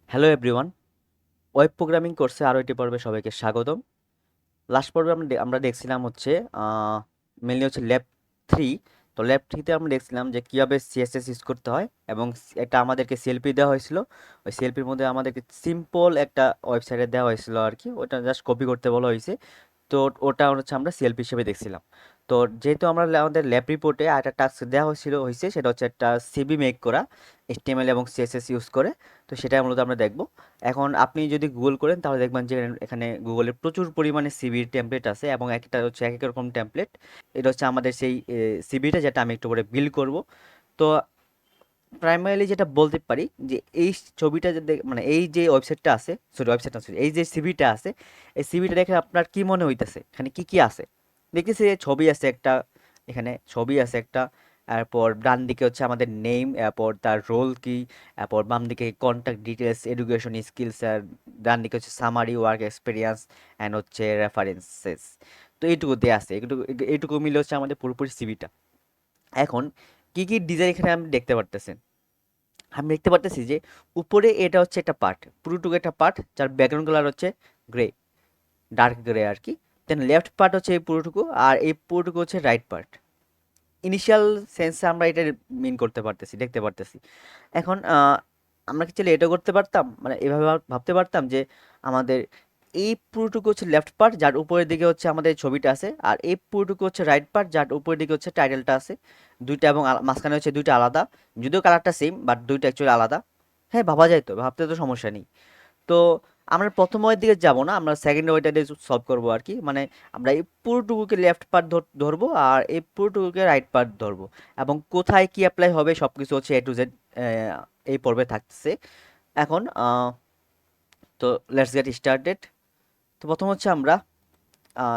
Hello everyone, web programming কোর্সে আরও একটি পর্বে সবাইকে স্বাগতম। লাস্ট পর্বে আমরা দেখছিলাম হচ্ছে মেনলি হচ্ছে ল্যাব থ্রি। তো ল্যাব থ্রিতে আমরা দেখছিলাম যে কীভাবে সিএসএস ইউজ করতে হয় এবং এটা আমাদেরকে সিএলপি দেওয়া হয়েছিল। ওই সিএলপির মধ্যে আমাদেরকে সিম্পল একটা ওয়েবসাইটে দেওয়া হয়েছিল আর কি, ওটা জাস্ট কপি করতে বলা হয়েছে। তো ওটা হচ্ছে আমরা সিএলপি হিসেবে দেখছিলাম। তো যেহেতু আমরা আমাদের ল্যাব রিপোর্টে একটা টাস্ক দেওয়া হয়েছে সেটা হচ্ছে একটা সিবি মেক করা এইচটিএমএল এবং সিএসএস ইউজ করে। তো সেটাই মূলত আমরা দেখব। এখন আপনি যদি গুগল করেন তাহলে দেখবেন যে এখানে গুগলে প্রচুর পরিমাণে সিভির টেমপ্লেট আছে এবং একটা হচ্ছে এক এক রকম টেমপ্লেট। এটা হচ্ছে আমাদের সেই সিভিটা যেটা আমি একটু করে বিল্ড করব। তো প্রাইমারিলি যেটা বলতে পারি যে এই ছবিটা যে মানে এই যে ওয়েবসাইটটা আছে, সরি ওয়েবসাইট না, সরি এই যে সিভিটা আছে, এই সিভিটা দেখে আপনার কি মনে হইতেছে এখানে কি কি আছে? দেখতেছি যে ছবি আছে একটা, এখানে ছবি আছে একটা, এরপর ডান দিকে হচ্ছে আমাদের নেম, এরপর তার রোল কি, এরপর বাম দিকে কন্ট্যাক্ট ডিটেলস, এডুকেশন স্কিলস, আর ডান দিকে হচ্ছে সামারি ওয়ার্ক এক্সপিরিয়েন্স অ্যান্ড হচ্ছে রেফারেন্সেস। তো এইটুকু দেয়া আছে, এইটুকু মিলে হচ্ছে আমাদের পুরোপুরি সিভিটা। এখন কি কি ডিজাইন এখানে আপনি দেখতে পারতেছেন? আমি দেখতে পারতেছি যে উপরে এটা হচ্ছে একটা পার্ট, পুরোটুকু একটা পার্ট যার ব্যাকগ্রাউন্ড কালার হচ্ছে গ্রে, ডার্ক গ্রে আর কি। দেন লেফট পার্ট হচ্ছে এই পুরোটুকু, আর এই পুরোটুকু হচ্ছে রাইট পার্ট। ইনিশিয়াল সেন্সে আমরা এটা মিন করতে পারতেছি, দেখতে পারতেছি। এখন আমরা কি চাইলে এটা করতে পারতাম, মানে এভাবে ভাবতে পারতাম যে আমাদের এই পুরোটুকু হচ্ছে লেফট পার্ট যার উপরের দিকে হচ্ছে আমাদের ছবিটা আছে, আর এই পুরোটুকু হচ্ছে রাইট পার্ট যার উপরের দিকে হচ্ছে টাইটেলটা আছে। দুইটা এবং মাঝখানে হচ্ছে দুইটা আলাদা, যদিও কালারটা সেম বাট দুইটা অ্যাকচুয়ালি আলাদা। হ্যাঁ, ভাবা যায়, তো ভাবতে তো সমস্যা নেই। তো আমরা প্রথম ওয়ের দিকে যাব না, আমরা সেকেন্ড ওয়েটা দিয়ে সলভ করবো আর কি। মানে আমরা এই পুরোটুকুকে লেফট পার্ট ধরবো আর এই পুরোটুকুকে রাইট পার্ট ধরবো, এবং কোথায় কি অ্যাপ্লাই হবে সব কিছু হচ্ছে এ টু জেড এই পর্বে থাকছে। এখন তো লেটস গেট স্টার্টেড। তো প্রথম হচ্ছে আমরা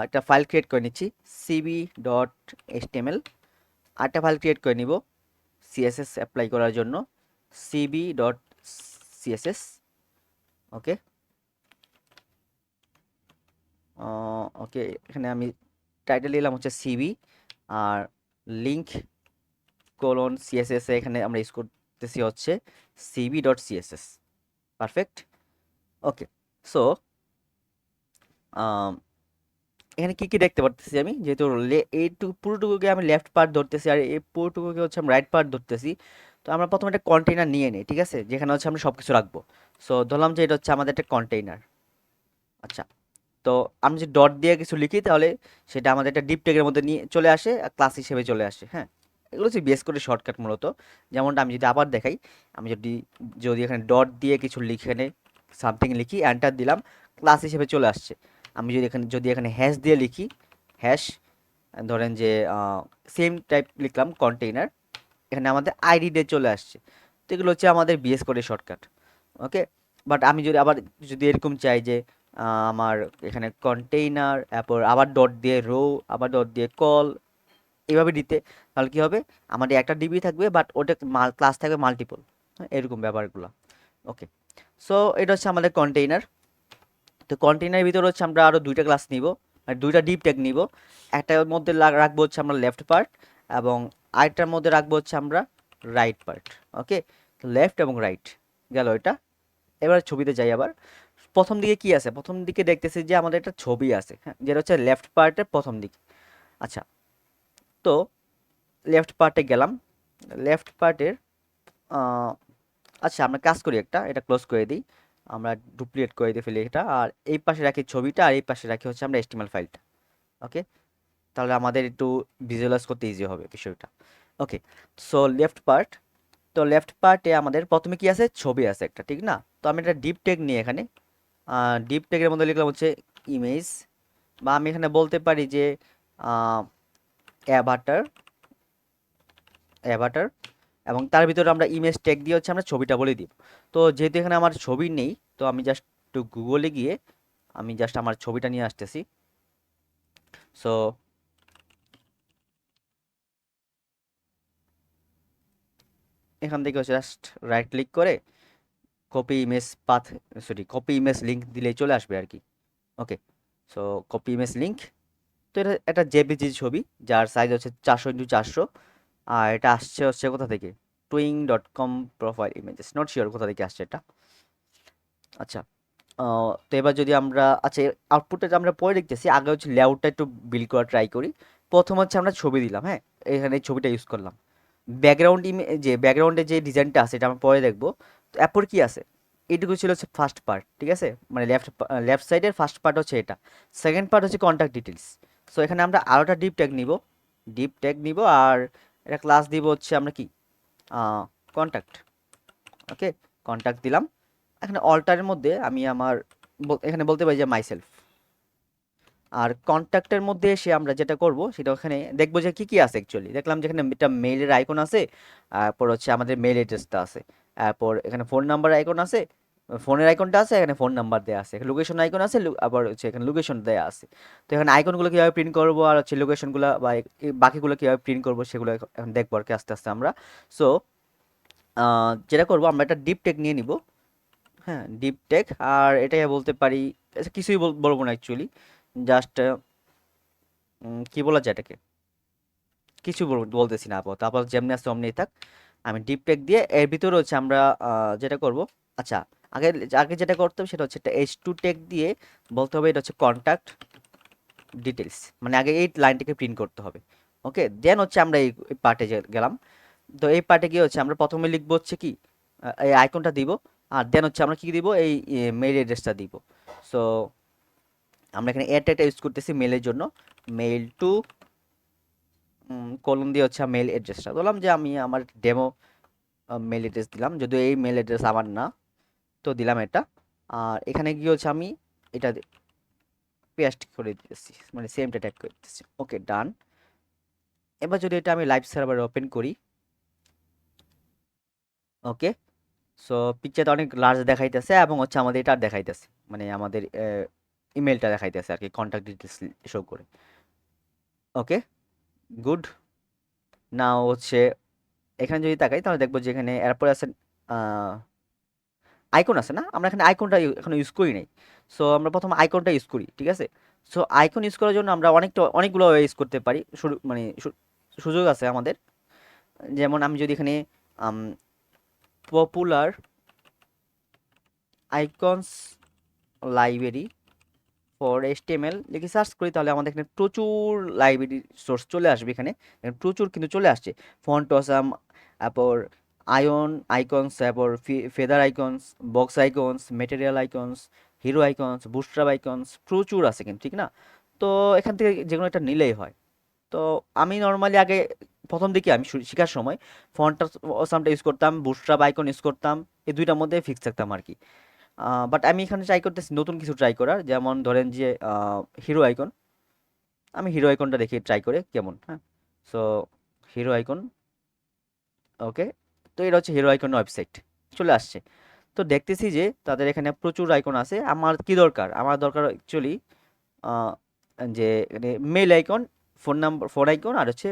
একটা ফাইল ক্রিয়েট করে নিচ্ছি, cb.html। আরেকটা ফাইল ক্রিয়েট করে নিব সিএসএস অ্যাপ্লাই করার জন্য, cb.css। ওকে, ওকে, এখানে আমি টাইটেল দিলাম হচ্ছে সিবি, আর লিঙ্ক কোলন সিএসএস এ এখানে আমরা ইউজ করতেছি হচ্ছে cb.css। পারফেক্ট। ওকে, সো এখানে কি কি দেখতে পারতেছি আমি, যেহেতু এইটুকু পুরোটুকুকে আমি লেফট পার্ট ধরতেছি আর এই পুরোটুকুকে হচ্ছে আমি রাইট পার্ট ধরতেছি। তো আমরা প্রথমে একটা কন্টেইনার নিয়ে নিই, ঠিক আছে, যেখানে হচ্ছে আমরা সব কিছু রাখবো। সো ধরলাম যে এটা হচ্ছে আমাদের একটা কন্টেইনার। আচ্ছা, তো আমি যদি ডট দিয়ে কিছু লিখি তাহলে সেটা আমাদের একটা ডিপ ট্যাগের মধ্যে নিয়ে চলে আসে, ক্লাস হিসেবে চলে আসে। হ্যাঁ, এগুলো হচ্ছে বেস করে শর্টকাট মূলত। যেমনটা আমি যদি আবার দেখাই, আমি যদি যদি এখানে ডট দিয়ে কিছু লিখে সামথিং লিখি, এন্টার দিলাম, ক্লাস হিসেবে চলে আসছে। আমি যদি এখানে হ্যাশ দিয়ে লিখি, হ্যাশ, ধরেন যে সেম টাইপ লিখলাম কন্টেইনার, এখানে আমাদের আইডি দিয়ে চলে আসছে। তো এগুলো হচ্ছে আমাদের বিএস করে শর্টকাট। ওকে, বাট আমি যদি এরকম চাই যে আমার এখানে কন্টেইনার, তারপর আবার ডট দিয়ে রো, আবার ডট দিয়ে কল, এইভাবে দিতে, তাহলে কি হবে, আমাদের একটা ডিবি থাকবে বাট ওটা ক্লাস থাকবে মাল্টিপল। এরকম ব্যাপারগুলো। ওকে, সো এটা হচ্ছে আমাদের কন্টেইনার। তো কন্টেইনারের ভিতরে হচ্ছে আমরা আরও দুইটা ক্লাস নিব, মানে দুইটা ডিপ ট্যাগ নিব। একটার মধ্যে রাখবো হচ্ছে আমরা লেফট পার্ট, এবং আরেকটার মধ্যে রাখবো হচ্ছে আমরা রাইট পার্ট। ওকে, লেফট এবং রাইট গেল এটা। এবার ছবিতে যাই আবার। প্রথম দিকে কি আছে? প্রথম দিকে দেখতেছি যে আমাদের একটা ছবি আছে, হ্যাঁ, যেটা হচ্ছে লেফট পার্টের প্রথম দিকে। আচ্ছা, তো লেফট পার্টে গেলাম, লেফট পার্টের আচ্ছা, আমরা কাজ করি, এটা ক্লোজ করে দিই, আমরা ডুপ্লিকেট করে দিয়ে ফেলি এটা, আর এই পাশে রাখি ছবিটা আর এই পাশে রাখি হচ্ছে আমরা এচটিএমএল ফাইলটা। ওকে, তাহলে আমাদের একটু ভিজুয়ালাইজ করতে ইজি হবে বিষয়টা। ওকে, সো লেফট পার্ট। তো লেফট পার্টে আমাদের প্রথমে কি আছে? ছবি আছে একটা, ঠিক না? তো আমি একটা ডিপ টেক নিয়ে এখানে ডিপ টেকের মধ্যে লিখলাম হচ্ছে ইমেজ, বা আমি এখানে বলতে পারি যে অ্যাভাটার, অ্যাভাটার, এবং তার ভিতরে আমরা ইমেজ ট্যাগ দিয়ে হচ্ছে আমরা ছবিটা বলে দিব। তো যেহেতু এখানে আমার ছবি নেই, তো আমি জাস্ট একটু গুগলে গিয়ে আমি জাস্ট আমার ছবিটা নিয়ে আসতেছি। সো এখান থেকে হচ্ছে জাস্ট রাইট ক্লিক করে copy image path, sorry copy image link দিলেই চলে আসবে আর কি। ওকে, সো কপি ইমেজ লিঙ্ক। তো এটা একটা জেপিজি ছবি যার সাইজ হচ্ছে 400x400, আর এটা আসছে হচ্ছে কোথা থেকে? টুইং.com প্রোফাইল ইমেজেস, নট শিওর কোথা থেকে আসছে এটা। আচ্ছা, তো এবার যদি আমরা আচ্ছা আউটপুটটা আমরা পরে দেখতেছি, আগে হচ্ছে লেআউটটা একটু বিল্ড করা ট্রাই করি। প্রথম হচ্ছে আমরা ছবি দিলাম, হ্যাঁ, এখানে এই ছবিটা ইউজ করলাম। ব্যাকগ্রাউন্ড যে ব্যাকগ্রাউন্ডে যে ডিজাইনটা আছে এটা আমরা পরে দেখবো। তো এরপর কি আছে, এইটুকু ছিল হচ্ছে ফার্স্ট পার্ট, ঠিক আছে, মানে লেফট সাইডের ফার্স্ট পার্ট হচ্ছে এটা। সেকেন্ড পার্ট হচ্ছে কন্ট্যাক্ট ডিটেলস। সো এখানে আমরা আরোটা ডিপ ট্যাগ নিব আর এটা ক্লাস দিব হচ্ছে আমরা কি কন্ট্যাক্ট। ওকে, কন্ট্যাক্ট দিলাম। এখানে অল্টারের মধ্যে আমি আমার এখানে বলতে পারি যে মাইসেলফ। আর কন্ট্যাক্টের মধ্যে এসে আমরা যেটা করব সেটা ওখানে দেখবো যে কি কি আছে অ্যাকচুয়ালি। দেখলাম যে এখানে একটা মেইলের আইকন আছে, তারপর হচ্ছে আমাদের মেইল অ্যাড্রেসটা আছে, তারপর এখানে ফোন নাম্বার আইকন আছে, ফোনের আইকনটা আছে, এখানে ফোন নাম্বার দেওয়া আছে, এখানে লোকেশন আইকন আছে, আবার হচ্ছে এখানে লোকেশন দেওয়া আছে। তো এখানে আইকনগুলো কীভাবে প্রিন্ট করবো আর হচ্ছে লোকেশনগুলো বা এই বাকিগুলো কীভাবে প্রিন্ট করবো সেগুলো এখন দেখবো আর কি আস্তে আস্তে আমরা। সো যেটা করবো আমরা একটা ডিপ টেক নিয়ে নিব। হ্যাঁ, ডিপ টেক, আর এটাই বলতে পারি আচ্ছা, কিছুই বলবো না অ্যাকচুয়ালি, জাস্ট কি বলা যায় এটাকে, কিছু বলতেছি না আপাতত, আপাতত যেমনি আছে অমনি থাক। আমি ডিপ টেক দিয়ে এর ভিতরে হচ্ছে আমরা যেটা করব। আচ্ছা, আগে আগে যেটা করতে হবে সেটা হচ্ছে একটা H2 টেক দিয়ে বলতে হবে এটা হচ্ছে কন্ট্যাক্ট ডিটেলস, মানে আগে এই লাইনটাকে প্রিন্ট করতে হবে। ওকে, দেন হচ্ছে আমরা এই পার্টে গেলাম। তো এই পার্টে গিয়ে হচ্ছে আমরা প্রথমে লিখবো হচ্ছে কি এই আইকনটা দিব, আর দেন হচ্ছে আমরা কি দিব এই মেইল অ্যাড্রেসটা দিব। সো আমরা এখানে এয়ার ট্যাগটা ইউজ করতেছি মেইলের জন্য, মেইল টু কলম দিয়ে হচ্ছে মেইল অ্যাড্রেসটা বললাম যে আমি আমার ডেমো মেইল অ্যাড্রেস দিলাম, যদিও এই মেইল অ্যাড্রেস আমার না, তো দিলাম এটা। আর এখানে গিয়ে হচ্ছে আমি এটা পেস্ট করে দিতেছি, মানে সেমটা ট্যাগ করে দিতেছি। ওকে, ডান। এবার যদি এটা আমি লাইভ সার্ভারে ওপেন করি, ওকে, সো পিকচারটা অনেক লার্জ দেখাইতেছে এবং হচ্ছে আমাদের এটা দেখাইতেছে, মানে আমাদের ইমেলটা দেখাইতেছে আর কি, কন্ট্যাক্ট ডিটেলস শো করে। ওকে, গুড। নাও হচ্ছে এখানে যদি তাকাই তাহলে দেখবো যে এখানে এরপরে আছে আইকন আছে না, আমরা এখানে আইকনটা এখনো ইউজ করি নাই। সো আমরা প্রথম আইকনটা ইউজ করি, ঠিক আছে। সো আইকন ইউজ করার জন্য আমরা অনেকগুলো ইউজ করতে পারি, মানে সুযোগ আছে আমাদের। যেমন আমি যদি এখানে popular icons library for HTML লিখে সার্চ করি, তাহলে আমাদের এখানে প্রচুর লাইব্রেরি সোর্স চলে আসবে। এখানে প্রচুর কিন্তু চলে আসছে, ফন্ট অসাম, তারপর আয়ন আইকনস, তারপর feather icons, box icons, material icons, hero icons, bootstrap icons, প্রচুর আছে কিন্তু, ঠিক না? তো এখান থেকে যে কোনো একটা নিলেই হয়। তো আমি নর্মালি আগে প্রথম দিকে আমি শেখার সময় ফন্ট অসামটা ইউজ করতাম, বুস্ট্রাপ আইকন ইউজ করতাম, এই দুইটার মধ্যে ফিক্স থাকতাম আর কি। বাট আমি এখানে ট্রাই করতেছি নতুন কিছু ট্রাই করার, যেমন ধরেন যে হিরো আইকন। আমি হিরো আইকনটা দেখি ট্রাই করে কেমন, হ্যাঁ। সো হিরো আইকন, ওকে, তো এটা হচ্ছে হিরো আইকন ওয়েবসাইট, চলে আসছে। তো দেখতেছি যে তাদের এখানে প্রচুর আইকন আছে। আমার কি দরকার, আমার দরকার অ্যাকচুয়ালি যে এখানে মেল আইকন, ফোন আইকন আর হচ্ছে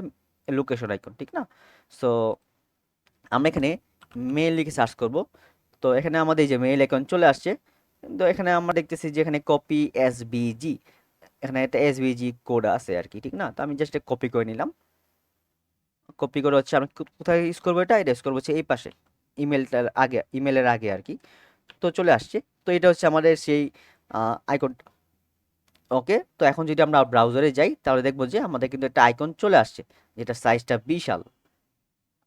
লোকেশন আইকন, ঠিক না? সো আমরা এখানে মেল লিখে সার্চ করব। তো এখানে আমাদের এই যে মেইল আইকন চলে আসছে। তো এখানে আমরা দেখতেছি যে এখানে কপি এসবিজি, এখানে একটা এসবিজি কোড আছে আর কি, ঠিক না? তো আমি জাস্ট কপি করে নিলাম। কপি করে হচ্ছে আমি কোথায় ইউজ করবো, এটা ইউজ করবো হচ্ছে এই পাশে, ইমেলের আগে আর কি। তো চলে আসছে। তো এটা হচ্ছে আমাদের সেই আইকন। ওকে, তো এখন যদি আমরা ব্রাউজারে যাই তাহলে দেখবো যে আমাদের কিন্তু একটা আইকন চলে আসছে, যেটা সাইজটা বিশাল।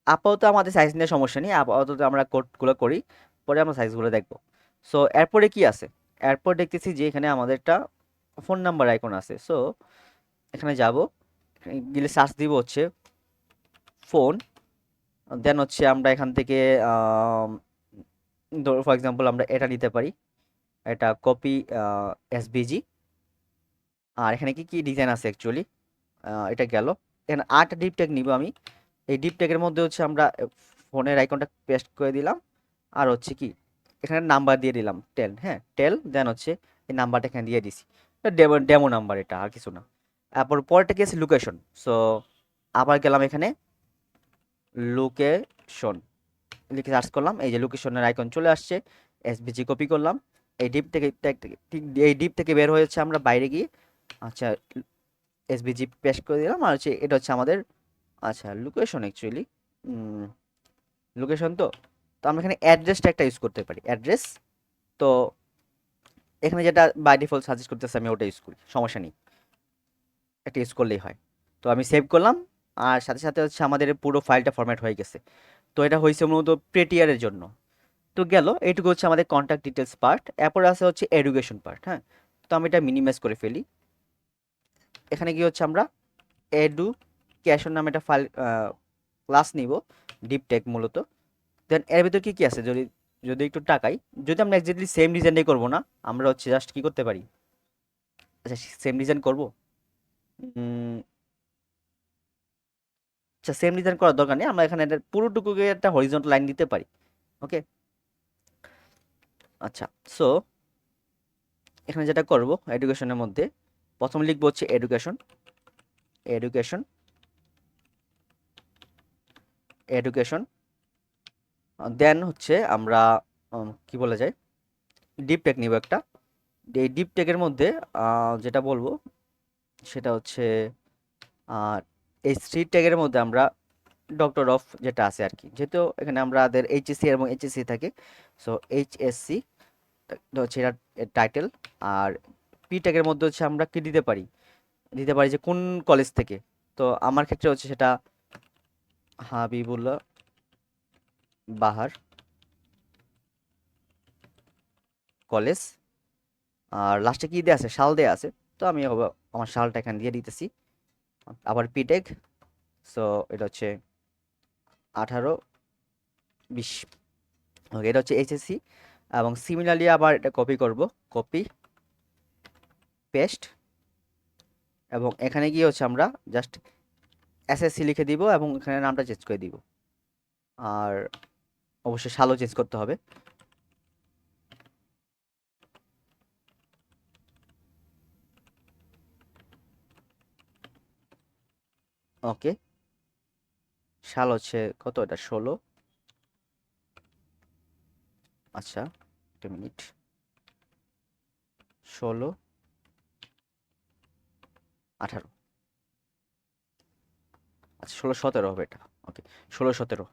আপাতত আমাদের সাইজ নিয়ে সমস্যা নেই, আপাতত আমরা কোডগুলো করি, পরে আমরা সাইজগুলো দেখবো। সো এরপরে কি আছে, এরপর দেখতেছি যে এখানে আমাদের একটা ফোন নাম্বার আইকন আছে। সো এখানে যাব, গেলে সার্চ দিব হচ্ছে ফোন, দেন হচ্ছে আমরা এখান থেকে ধরো ফর এক্সাম্পল আমরা এটা নিতে পারি, এটা কপি এসবিজি। আর এখানে কি কি ডিজাইন আছে অ্যাকচুয়ালি, এটা গেল। এখানে 8 ডিপ ট্যাগ নিব আমি। এই ডিপ ট্যাগের মধ্যে হচ্ছে আমরা ফোনের আইকনটা পেস্ট করে দিলাম, আর হচ্ছে কি এখানে নাম্বার দিয়ে দিলাম 10, হ্যাঁ 10, দেন হচ্ছে এই নাম্বারটা এখানে দিয়ে দিছি, ডেমো ডেমো নাম্বার, এটা আর কিছু না। তারপর পরেরটা কি আছে, লোকেশন। সো আবার গেলাম এখানে লোকেশন লিখে সার্চ করলাম, এই যে লোকেশনের আইকন চলে আসছে। এসভিজি কপি করলাম, এই ডিপ থেকে ঠিক এই ডিপ থেকে বের হয়েছে আমরা বাইরে গিয়ে, আচ্ছা এসভিজি পেস্ট করে দিলাম, আর হচ্ছে এটা হচ্ছে আমাদের আচ্ছা লোকেশন অ্যাকচুয়ালি, লোকেশন। তো তো আমরা এখানে অ্যাড্রেসটা একটা ইউজ করতে পারি, অ্যাড্রেস। তো এখানে যেটা বাই ডিফল্ট সাজেস্ট করতেছে আমি ওটা ইউজ করি, সমস্যা নেই, একটা ইউজ করলেই হয়। তো আমি সেভ করলাম, আর সাথে সাথে হচ্ছে আমাদের পুরো ফাইলটা ফরম্যাট হয়ে গেছে। তো এটা হয়েছে মূলত প্রেটিয়ারের জন্য। তো গেল, এইটুকু হচ্ছে আমাদের কন্ট্যাক্ট ডিটেলস পার্ট। এরপর আছে হচ্ছে এডুকেশন পার্ট। হ্যাঁ, তো আমি এটা মিনিমাইজ করে ফেলি। এখানে কি হচ্ছে আমরা এডুকেশন নামে একটা ফাইল ক্লাস নিব, ডিপ টেক মূলত। দেন এর ভিতর কি কি আছে যদি যদি একটু টাকাই, যদি আমরা এক্স্যাক্টলি সেম ডিজাইনটাই করবো না, আমরা হচ্ছে জাস্ট কি করতে পারি, আচ্ছা সেম ডিজাইন করবো, আচ্ছা সেম ডিজাইন করার দরকার নেই, আমরা এখানে এটা পুরোটুকুকে একটা হরিজন্টাল লাইন দিতে পারি। ওকে, আচ্ছা। সো এখানে যেটা করব এডুকেশনের মধ্যে প্রথম লিখবো হচ্ছে এডুকেশন, এডুকেশন, এডুকেশন। দেন হচ্ছে আমরা কি বলা যায়, ডিপ টেক নিব একটা। এই ডিপ টেকের মধ্যে যেটা বলবো সেটা হচ্ছে এই থ্রি ট্যাগের মধ্যে আমরা ডক্টর অফ যেটা আছে আর কি, যেহেতু এখানে আমাদের এইচএসসি এবং এইচএসসি থাকে, সো এইচএসসি হচ্ছে এটা টাইটেল। আর পি ট্যাগের মধ্যে হচ্ছে আমরা কি দিতে পারি, দিতে পারি যে কোন কলেজ থেকে। তো আমার ক্ষেত্রে হচ্ছে সেটা হাবিবুল্লাহ বাহার কলেজ। আর লাস্টে কি দেয়া আছে, সাল দেয়া আছে, তো আমি আমার সালটা এখানে দিয়ে দিতেছি। আবার পি ট্যাগ, সো এটা হচ্ছে 18-20। ওকে, এটা হচ্ছে এইচএসসি। এবং সিমিলারলি আবার এটা কপি করব, কপি পেস্ট, এবং এখানে গিয়ে হচ্ছে আমরা জাস্ট এসএসসি লিখে দিব এবং এখানে নামটা চেঞ্জ করে দিব। আর অবশ্যই সালও চেঞ্জ করতে হবে। ওকে, সাল হচ্ছে কত, এটা 16। আচ্ছা, একটা মিনিট, 16-18, আচ্ছা 16-17 হবে এটা। ওকে, 16-17।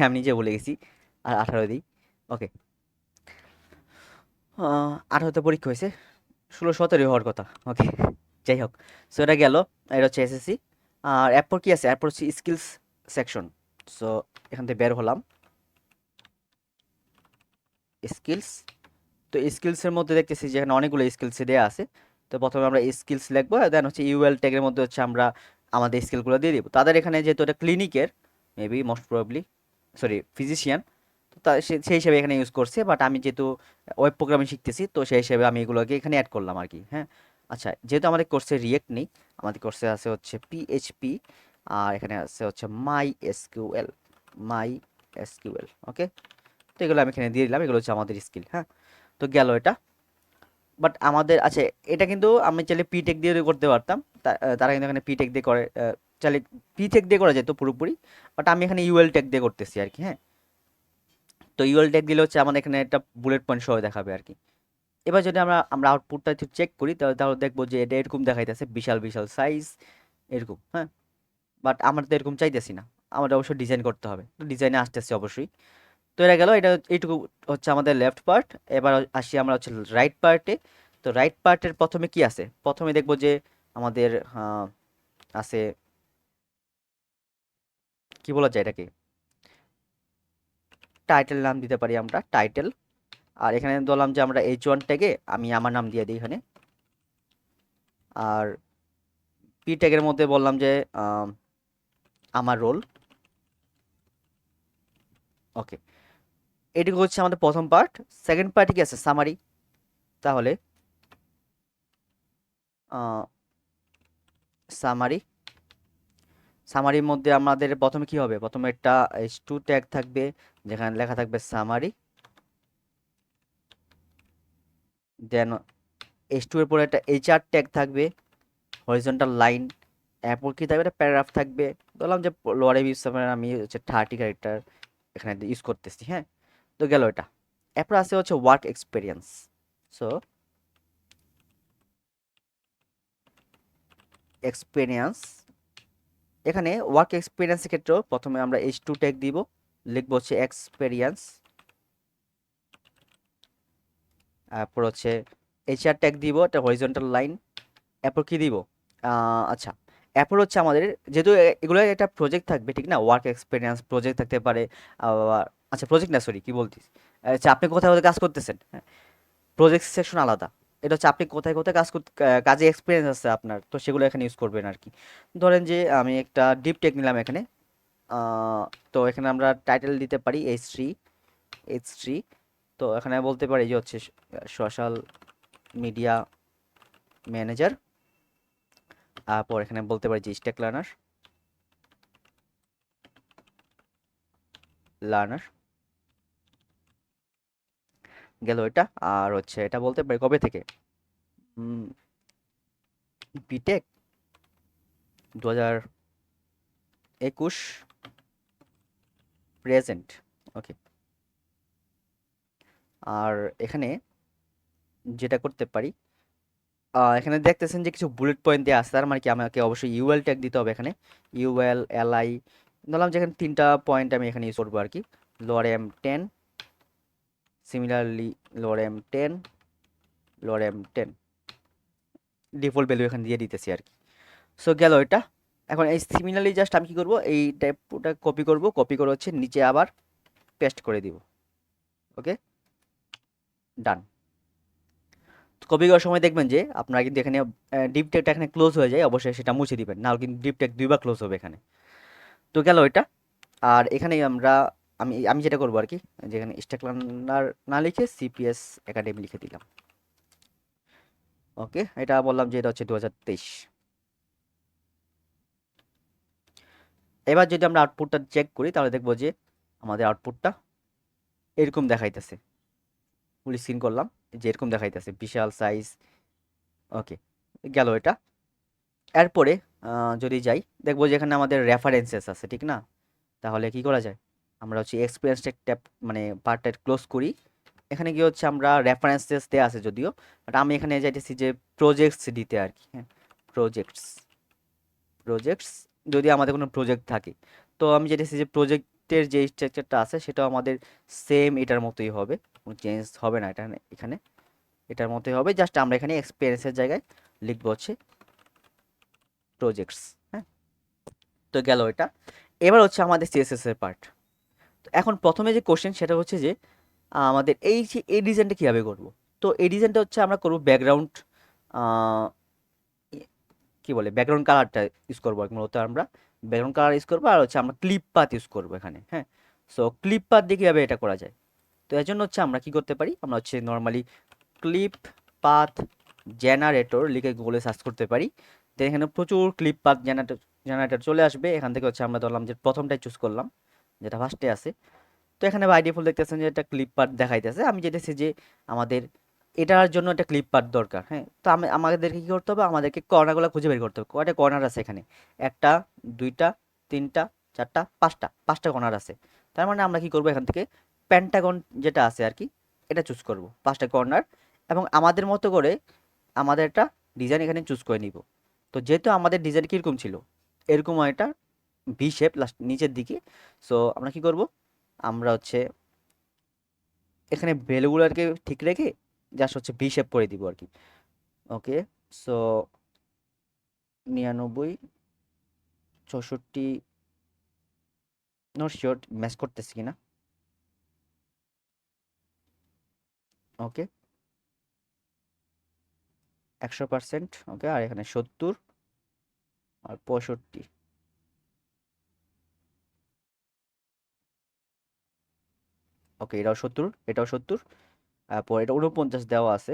আমি নিজে ভুলে গেছি, আর 18 দিই। ওকে, 18তে পরীক্ষা হয়েছে, 16-17 হওয়ার কথা। ওকে, যাই হোক। সো এটা গেল, এটা হচ্ছে এসএসসি। আর এরপর কি আছে, এরপর হচ্ছে স্কিলস সেকশন। সো এখান থেকে বের হলাম, স্কিলস। তো স্কিলসের মধ্যে দেখতেছি যে এখানে অনেকগুলো স্কিলস দেওয়া আছে। তো প্রথমে আমরা স্কিলস লিখবো, দেন হচ্ছে ইউএল ট্যাগের মধ্যে হচ্ছে আমরা আমাদের স্কিলগুলো দিয়ে দিব। তাদের এখানে যেহেতু এটা ক্লিনিকের, maybe most probably, sorry physician, তো সেই হিসেবে এখানে ইউজ করছে। বাট আমি যেহেতু ওয়েব প্রোগ্রামিং শিখতেছি, তো সেই হিসেবে আমি এগুলোকে এখানে অ্যাড করলাম আর কি। হ্যাঁ, আচ্ছা, যেহেতু আমাদের কোর্সে রিয়েক্ট নেই, আমাদের কোর্সে আছে হচ্ছে পিএইচপি, আর এখানে আছে হচ্ছে মাই এসকিউএল, মাই এসকিউএল। ওকে, তো এগুলো আমি এখানে দিয়ে দিলাম, এগুলো হচ্ছে আমাদের স্কিল। হ্যাঁ, তো গেল এটা। বাট আমাদের আচ্ছা, এটা কিন্তু আমি চাইলে পিটেক দিয়ে করতে পারতাম, তারা কিন্তু এখানে পিটেক দিয়ে করে, চাইলে পিটেক দিয়ে করা যেত পুরোপুরি, বাট আমি এখানে ইউএল টেক দিয়ে করতেছি আর কি। হ্যাঁ, তো ইউএল টেক দিলে হচ্ছে আমাদের এখানে একটা বুলেট পয়েন্ট সহ দেখাবে আর কি। এবার যদি আমরা আমরা আউটপুটটা একটু চেক করি, তাহলে তাহলে দেখবো যে এটা এরকম দেখাইতেছে, বিশাল বিশাল সাইজ এরকম। হ্যাঁ, বাট আমরা তো এরকম চাইতেছি না, আমাদের অবশ্যই ডিজাইন করতে হবে, তো ডিজাইনে আসতেছে অবশ্যই। তো এটা গেল, এটা এইটুকু হচ্ছে আমাদের লেফট পার্ট। এবার আসি আমরা হচ্ছে রাইট পার্টে। তো রাইট পার্টের প্রথমে কি আছে, প্রথমে দেখবো যে আমাদের আছে, কি বলা যায় এটাকে, টাইটেল নাম দিতে পারি আমরা, টাইটেল। আর এখানে বললাম যে আমরা H1 ট্যাগে আমি আমার নাম দিয়ে দিই এখানে। আর পি ট্যাগের মধ্যে বললাম যে আমার রোল। ওকে, এটুকু হচ্ছে আমাদের প্রথম পার্ট। সেকেন্ড পার্টে কি আছে, সামারি। তাহলে সামারি, সামারির মধ্যে আমাদের প্রথমে কি হবে, প্রথমে একটা H2 ট্যাগ থাকবে, যেখানে লেখা থাকবে সামারি। দেন H2 এর পরে একটা HR ট্যাগ থাকবে, হরিজন্টাল লাইন। এরপর কি থাকবে, একটা প্যারাগ্রাফ থাকবে। বললাম যে লোয়ার ইউজ আমি হচ্ছে 30 ক্যারেক্টার এখানে ইউজ করতেছি। হ্যাঁ, তো গেল এটা। এরপর আছে হচ্ছে ওয়ার্ক এক্সপিরিয়েন্স। সো এক্সপিরিয়েন্স, এখানে ওয়ার্ক এক্সপিরিয়েন্সের ক্ষেত্রেও প্রথমে আমরা H2 ট্যাগ দিব, লিখবো হচ্ছে এক্সপিরিয়েন্স। তারপর হচ্ছে এইচআর ট্যাগ দিব, একটা হরিজন্টাল লাইন। এরপর কি দিব, আচ্ছা, এরপর হচ্ছে আমাদের যেহেতু এগুলো একটা প্রজেক্ট থাকবে ঠিক না, ওয়ার্ক এক্সপিরিয়েন্স প্রজেক্ট থাকতে পারে আবার, আচ্ছা প্রজেক্ট না সরি কি বলতিস, আচ্ছা আপনি কোথায় কোথায় কাজ করতেছেন, হ্যাঁ, প্রজেক্ট সেকশন আলাদা। এটা হচ্ছে আপনি কোথায় কোথায় কাজ করতে কাজে এক্সপিরিয়েন্স আছে আপনার, তো সেগুলো এখানে ইউজ করবেন আর কি। ধরেন যে আমি একটা ডিপ টেক নিলাম এখানে, তো এখানে আমরা টাইটেল দিতে পারি এইচ থ্রি। তো এখানে বলতে পারি যে হচ্ছে সোশ্যাল মিডিয়া ম্যানেজার। তারপর এখানে বলতে পারি যে স্টেক লার্নার গেল এটা। আর হচ্ছে এটা বলতে পারি কবে থেকে, বিটেক 2021 প্রেজেন্ট। ওকে। আর এখানে যেটা করতে পারি, এখানে দেখতেছেন যে কিছু বুলেট পয়েন্ট দেওয়া আছে, তার মানে কি আমাকে অবশ্যই ইউএল ট্যাগ দিতে হবে এখানে, ইউএল এলআই। ধরলাম যে এখানে 3টা পয়েন্ট আমি এখানে ইউজ করবো আর কি, LOREM 10, similarly LOREM10 default value এখানে দিয়ে দিতেছি আর কি। সো গেল এটা। এখন এই সিমিলারলি জাস্ট আমি কি করব, এই টাইপটা কপি করে হচ্ছে নিচে আবার পেস্ট করে দিব। ওকে, ডান। কপি করার সময় দেখবেন যে আপনারা কিন্তু এখানে ডিপ টেকটা এখানে ক্লোজ হয়ে যায়, অবশ্যই সেটা মুছে দিবেন, নাহলে কিন্তু ডিপ টেক দুইবার ক্লোজ হবে এখানে। তো গেল এটা। আর এখানে আমরা আমি আমি যেটা করবো আর কি, যেখানে স্ট্যাক লার্নার না লিখে সিপিএস একাডেমি লিখে দিলাম। ওকে, এটা বললাম যে এটা হচ্ছে 2023। এবার যদি আমরা আউটপুটটা চেক করি তাহলে দেখবো যে আমাদের আউটপুটটা এরকম দেখাইতেছে। ফুল স্ক্রিন করলাম, যে এরকম দেখাইতেছে বিশাল সাইজ। ওকে, গেল এটা। এরপরে যদি যাই দেখবো যে এখানে আমাদের রেফারেন্সেস আছে ঠিক না। তাহলে কি করা যায়, আমরা হচ্ছে এক্সপিরিয়েন্স ট্যাব মানে পার্টটা ক্লোজ করি। এখানে কি হচ্ছে আমরা রেফারেন্সেস দেওয়া আছে যদিও, বাট আমি এখানে যাইতেছি যে প্রজেক্টস দিতে আর কি, হ্যাঁ, প্রজেক্টস প্রজেক্টস যদি আমাদের কোনো প্রজেক্ট থাকে, তো আমি যেতেছি যে প্রজেক্টের যে স্ট্রাকচারটা আছে সেটাও আমাদের সেম এটার মতোই হবে, কোনো চেঞ্জ হবে না এটা এখানে, এটার মতোই হবে, জাস্ট আমরা এখানে এক্সপিরিয়েন্সের জায়গায় লিখবো হচ্ছে প্রজেক্টস। হ্যাঁ, তো গেল এটা। এবার হচ্ছে আমাদের সিএসএস এর পার্ট। এখন প্রথমে যে কোশ্চেন সেটা হচ্ছে যে আমাদের এই যে এই ডিজাইনটা কীভাবে করব। তো এই ডিজাইনটা হচ্ছে আমরা করব ব্যাকগ্রাউন্ড, কি বলে ব্যাকগ্রাউন্ড কালারটা ইউজ করবো আর কি। মূলত আমরা ব্যাকগ্রাউন্ড কালার ইউজ করবো, আর হচ্ছে আমরা ক্লিপ পাথ ইউজ করবো এখানে, হ্যাঁ। সো ক্লিপ পাথ দিয়ে কীভাবে এটা করা যায়, তো এর জন্য হচ্ছে আমরা কি করতে পারি, আমরা হচ্ছে নর্মালি ক্লিপ পাথ জেনারেটর লিখে গুগলে সার্চ করতে পারি। তো এখানে প্রচুর ক্লিপ পাথ জেনারেটর চলে আসবে। এখান থেকে হচ্ছে আমরা ধরলাম যে প্রথমটাই চুজ করলাম, যেটা ফার্স্টে আছে। তো এখানে বাই ডিফল্ট দেখতেছেন যে একটা ক্লিপ পার্ট দেখাইতেছে, আমি যেতেছি যে আমাদের এটার জন্য একটা ক্লিপ পার্ট দরকার, হ্যাঁ। তো আমাদেরকে কি করতে হবে, আমাদেরকে কর্নারগুলো খুঁজে বের করতে হবে, কয়টা কর্নার আছে এখানে, একটা, দুইটা, তিনটা, চারটা, পাঁচটা কর্নার আছে। তার মানে আমরা কি করব, এখান থেকে প্যান্টাগন যেটা আছে আর কি, এটা চুজ করব, 5টা কর্নার। এবং আমাদের মতো করে আমাদের একটা ডিজাইন এখানে চুজ করে নিব। তো যেহেতু আমাদের ডিজাইন কীরকম ছিল, এরকম একটা ভি শেপ লাস্ট নিচের দিকে। সো আমরা কি করব, আমরা হচ্ছে এখানে ভ্যালুগুলোকে ঠিক রেখে জাস্ট হচ্ছে ভি শেপ করে দিব আর কি। ওকে, সো 99, 64, নট শিওর ম্যাচ করতেছি কিনা। ওকে, 100%। ওকে, আর এখানে 70 আর 65। ওকে, এটাও 70। তারপর এটা 49 দেওয়া আছে,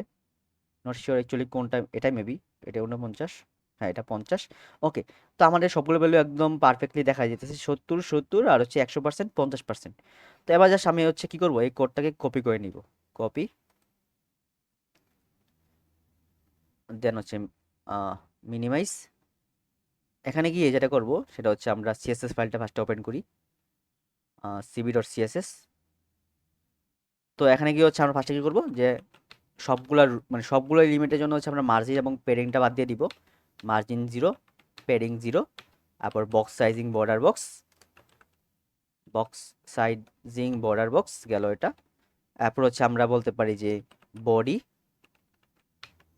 নট শিওর অ্যাকচুয়ালি কোনটা, এটাই মেবি, এটা 49, হ্যাঁ এটা 50। ওকে, তো আমাদের সবগুলো ভ্যালু একদম পারফেক্টলি দেখা যেতেছে, 70 আর হচ্ছে 100%, 50%। তো এবার জাস্ট আমি হচ্ছে কি করব, এই কোডটাকে কপি করে নিব, কপি, দেন হচ্ছে মিনিমাইজ। এখানে গিয়ে যেটা করব সেটা হচ্ছে আমরা সিএসএস ফাইলটা ফার্স্টে ওপেন করি, cb.css। তো এখানে গিয়ে হচ্ছে আমরা ফার্স্টে কি করব, যে সবগুলো এলিমেন্টের জন্য হচ্ছে আমরা মার্জিন এবং পেডিংটা বাদ দিয়ে দিব, মার্জিন 0, পেডিং 0। তারপর বক্স সাইজিং বর্ডার বক্স গেল এটা। তারপর হচ্ছে আমরা বলতে পারি যে বডি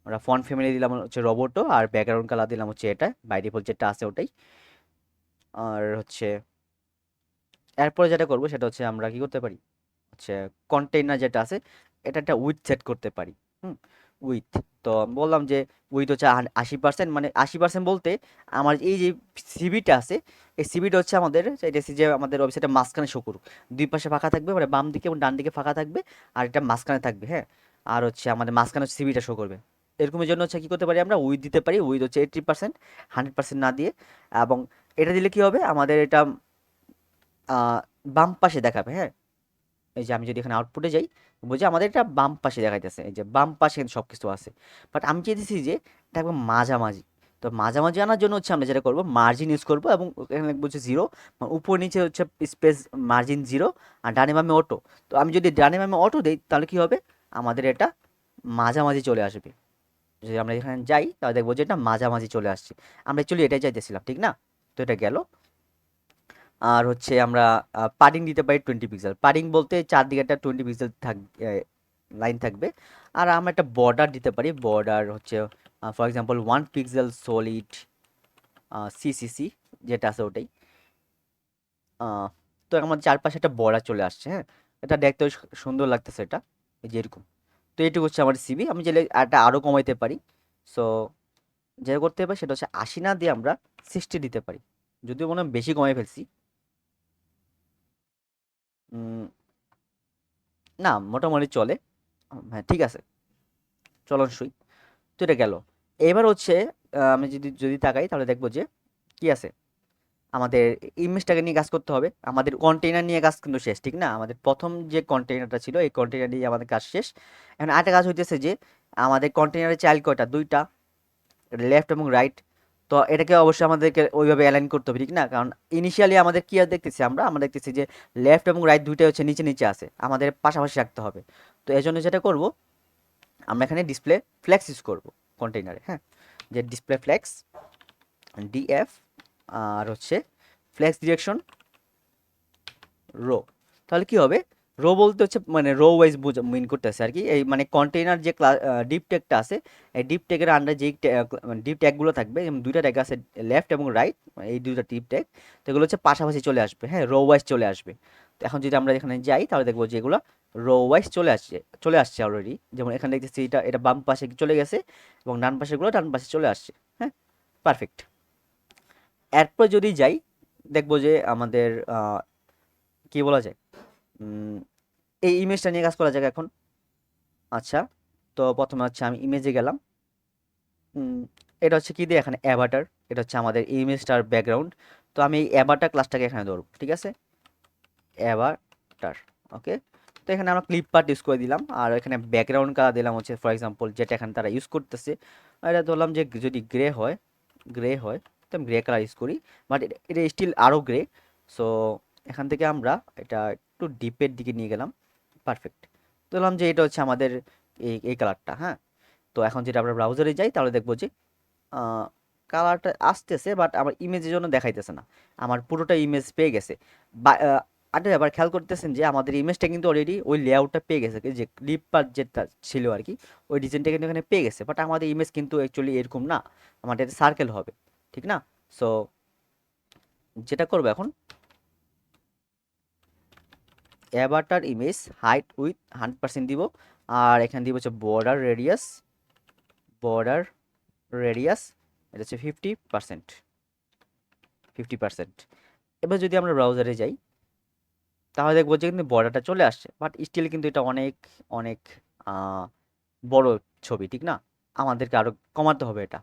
আমরা ফন্ট ফ্যামিলি দিলাম হচ্ছে রোবোটো, আর ব্যাকগ্রাউন্ড কালার দিলাম হচ্ছে এটা বাই ডিফল্ট যেটা আছে ওটাই। আর হচ্ছে এরপরে যেটা করবো সেটা হচ্ছে আমরা কি করতে পারি, হচ্ছে কন্টেইনার যেটা আছে এটা একটা উইথ সেট করতে পারি। হুম, উইথ। তো বললাম যে উইথ হচ্ছে 80%, মানে 80% বলতে আমার এই যে সিবিটা আছে, এই সিবিটা হচ্ছে আমাদের চাইতেছি যে আমাদের ওয়েবসাইটের মাঝখানে শো করুক। দুই পাশে ফাঁকা থাকবে, মানে বাম দিকে এবং ডান দিকে ফাঁকা থাকবে, আর এটা মাঝখানে থাকবে। হ্যাঁ, আর হচ্ছে আমাদের মাঝখানে সিবিটা শো করবে। এরকমের জন্য হচ্ছে কি করতে পারি, আমরা উইথ দিতে পারি। উইথ হচ্ছে 80%, 100% না দিয়ে। এবং এটা দিলে কি হবে, আমাদের এটা বাম পাশে দেখাবে। হ্যাঁ, এই যে আমি যদি এখানে আউটপুটে যাই, বুঝি আমাদের এটা বাম পাশে দেখাইতেছে, এই যে বাম পাশে কিন্তু সব কিছু আছে। বাট আমি চাইতেছি যে এটা একদম মাঝামাঝি। তো মাঝামাঝি আনার জন্য হচ্ছে আমরা যেটা করবো, মার্জিন ইউজ করবো, এবং এখানে বলছে জিরো, উপর নিচে হচ্ছে স্পেস, মার্জিন জিরো, আর ডানে বামে অটো। তো আমি যদি ডানে বামে অটো দিই তাহলে কি হবে, আমাদের এটা মাঝামাঝি চলে আসবে। যদি আমরা এখানে যাই তাহলে দেখবো যে এটা মাঝামাঝি চলে আসছে। আমরা অ্যাকচুয়ালি এটাই চাইতেছিলাম, ঠিক না? তো এটা গেল। আর হচ্ছে আমরা পাডিং দিতে পারি 20 পিক্সেল। পাডিং বলতে চারদিকে একটা 20 পিক্সেল লাইন থাকবে। আর আমরা একটা বর্ডার দিতে পারি। বর্ডার হচ্ছে for example 1 pixel solid CCC যেটা আছে ওটাই। আহ, তো আমার চারপাশে একটা বর্ডার চলে আসছে। হ্যাঁ, এটা দেখতে সুন্দর লাগতেছে এটা, এই যে এরকম। তো এইটুকু হচ্ছে আমার সিবি। আমি চাইলে এটা আরও কমাইতে পারি। সো যেটা করতে পারি সেটা হচ্ছে 80 না দিয়ে আমরা 60 দিতে পারি, যদিও মনে হয় বেশি কমাই ফেলছি। উম, না, মোটামুটি চলে। হ্যাঁ, ঠিক আছে, চলনসই। তো এটা গেল। এবার হচ্ছে আমি যদি যদি তাকাই তাহলে দেখবো যে কি আছে, আমাদের ইমেজটাকে নিয়ে কাজ করতে হবে। আমাদের কন্টেইনার নিয়ে কাজ কিন্তু শেষ, ঠিক না? আমাদের প্রথম যে কন্টেইনারটা ছিল এই কন্টেইনার নিয়ে আমাদের কাজ শেষ। এখন আরেকটা কাজ হইতেছে যে আমাদের কন্টেইনারের চাইল্ড কয়টা, দুইটা, লেফট এবং রাইট। তো এটাকে অবশ্যই আমাদেরকে ওইভাবে অ্যালাইন করতে হবে, ঠিক না? কারণ ইনিশিয়ালি আমাদের কি আর দেখতেছি, আমরা দেখতেছি যে লেফট এবং রাইট দুইটাই হচ্ছে নিচে নিচে আছে, আমাদের পাশাপাশি রাখতে হবে। তো এই জন্য যেটা করব, আমরা এখানে ডিসপ্লে ফ্লেক্স ইউজ করব কন্টেইনারে। হ্যাঁ, যে ডিসপ্লে ফ্লেক্স ডিএফ, আর হচ্ছে ফ্লেক্স ডিরেকশন রো। তাহলে কি হবে, রো বলতে হচ্ছে মানে রো ওয়াইজ মিন করতেছে আর কি। এই মানে কন্টেইনার যে ডিপ ট্যাগটা আছে, এই ডিপ ট্যাগের আন্ডারে যেই মানে ডিপ ট্যাগগুলো থাকবে, যেমন দুইটা ট্যাগ আছে লেফট এবং রাইট, এই দুইটা ডিপ ট্যাগ, তো এগুলো হচ্ছে পাশাপাশি চলে আসবে। হ্যাঁ, রো ওয়াইজ চলে আসবে। তো এখন যদি আমরা এখানে যাই তাহলে দেখবো যে এগুলো রো ওয়াইজ চলে আসছে অলরেডি। যেমন এখানে দেখতেছি এটা এটা বাম পাশে চলে গেছে, এবং ডান পাশেগুলো ডান পাশে চলে আসছে। হ্যাঁ, পারফেক্ট। এরপর যদি যাই দেখবো যে আমাদের কি বলা যায়, উম, এই ইমেজটা নিয়ে কাজ করা যাক এখন। আচ্ছা, তো প্রথমে হচ্ছে আমি ইমেজে গেলাম। উম, এটা হচ্ছে কি দিয়ে, এখানে অ্যাভাটার। এটা হচ্ছে আমাদের ইমেজটার ব্যাকগ্রাউন্ড। তো আমি এই অ্যাভাটার ক্লাসটাকে এখানে ধরবো, ঠিক আছে? অ্যাভাটার, ওকে। তো এখানে আমরা ক্লিপ পার্ট ইউজ করে দিলাম, আর এখানে ব্যাকগ্রাউন্ড কালার দিলাম হচ্ছে ফর এক্সাম্পল যেটা এখানে তারা ইউজ করতেছে। আর এটা ধরলাম যে যদি গ্রে হয় তো আমি গ্রে কালার ইউজ করি। বাট এটা স্টিল আরও গ্রে। সো এখান থেকে আমরা এটা একটু ডিপের দিকে নিয়ে গেলাম। পারফেক্ট। ধরলাম যে এটা হচ্ছে আমাদের এই কালারটা। হ্যাঁ, তো এখন যেটা আমরা ব্রাউজারে যাই তাহলে দেখবো যে কালারটা আসতেছে, বাট আমার ইমেজের জন্য দেখাইতেছে না। আমার পুরোটা ইমেজ পেয়ে গেছে। বা আরে আবার খেয়াল করতেছেন যে আমাদের ইমেজটা কিন্তু অলরেডি ওই লেআউটটা পেয়ে গেছে, যে ক্লিপ পার্ট যেটা ছিল আর কি, ওই ডিজাইনটা কিন্তু এখানে পেয়ে গেছে। বাট আমাদের ইমেজ কিন্তু অ্যাকচুয়ালি এরকম না, আমাদের সার্কেল হবে, ঠিক না? সো যেটা করবো এখন, অ্যাভাটার ইমেজ হাইট উইথ 100% দিব। আর এখানে দিব হচ্ছে বর্ডার রেডিয়াস, এটা হচ্ছে 50%। এবার যদি আমরা ব্রাউজারে যাই তাহলে দেখবো যে কিন্তু বর্ডারটা চলে আসছে, বাট স্টিল কিন্তু এটা অনেক অনেক আহ, বড় ছবি, ঠিক না? আমাদেরকে আরো কমাতে হবে এটা।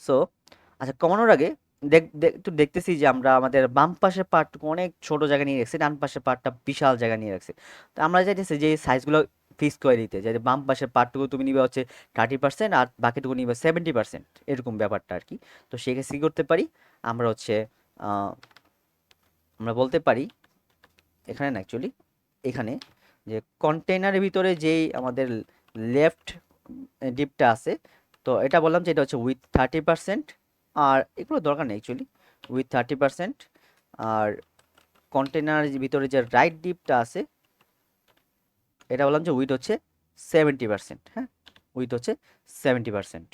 সো আচ্ছা, কমানোর আগে একটু দেখতেছি যে আমরা আমাদের বাম পাশের পার্টটুকু অনেক ছোট জায়গা নিয়ে রাখছি, ডান পাশের পার্টটা বিশাল জায়গা নিয়ে রাখছি। তো আমরা চাইতেছি যে সাইজগুলো ফিক্স করে দিতে, যে বাম পাশের পার্টটুকু তুমি নিবে হচ্ছে 30%, আর বাকিটুকু নিবে 70%, এরকম ব্যাপারটা আর কি। তো সেক্ষেত্রে কী করতে পারি, আমরা হচ্ছে আহ, আমরা বলতে পারি এখানে না, অ্যাকচুয়ালি এখানে যে কন্টেইনারের ভিতরে যেই আমাদের লেফট ডিপটা আছে, তো এটা বললাম যে এটা হচ্ছে উইথ 30%। আর এগুলো দরকার নেই অ্যাকচুয়ালি, উইথ 30%। আর কন্টেইনারের ভিতরে যে রাইট ডিপটা আছে এটা বললাম যে উইথ হচ্ছে 70%। হ্যাঁ, উইথ হচ্ছে 70%।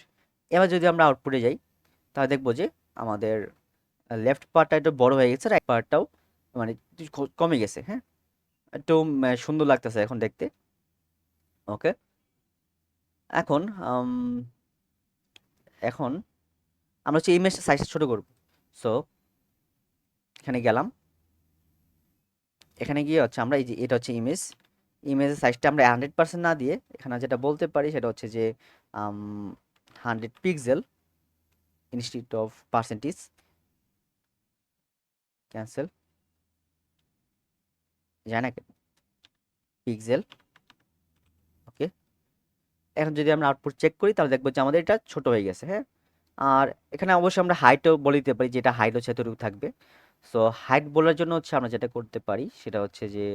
এবার যদি আমরা আউটপুটে যাই তাহলে দেখবো যে আমাদের লেফট পার্টটা একটু বড় হয়ে গেছে, রাইট পার্টটাও মানে একটু কমে গেছে। হ্যাঁ, একটু সুন্দর লাগতেছে এখন দেখতে। ওকে, এখন এখন আমরা হচ্ছে ইমেজটা সাইজটা ছোট করব। সো এখানে গেলাম, এখানে গিয়ে হচ্ছে আমরা এই যে এটা হচ্ছে ইমেজের সাইজটা আমরা 100% না দিয়ে এখানে যেটা বলতে পারি সেটা হচ্ছে যে 100 pixel institute of percentage, cancel, যায় না পিক্সেল। ওকে, এখন যদি আমরা আউটপুট চেক করি তাহলে দেখবো যে আমাদের এটা ছোট হয়ে গেছে। হ্যাঁ, আর এখানে অবশ্যই আমরা হাইটও বলে দিতে পারি, যেটা হাইট হচ্ছে এতটুকু থাকবে। সো হাইট বলার জন্য হচ্ছে আমরা যেটা করতে পারি সেটা হচ্ছে যে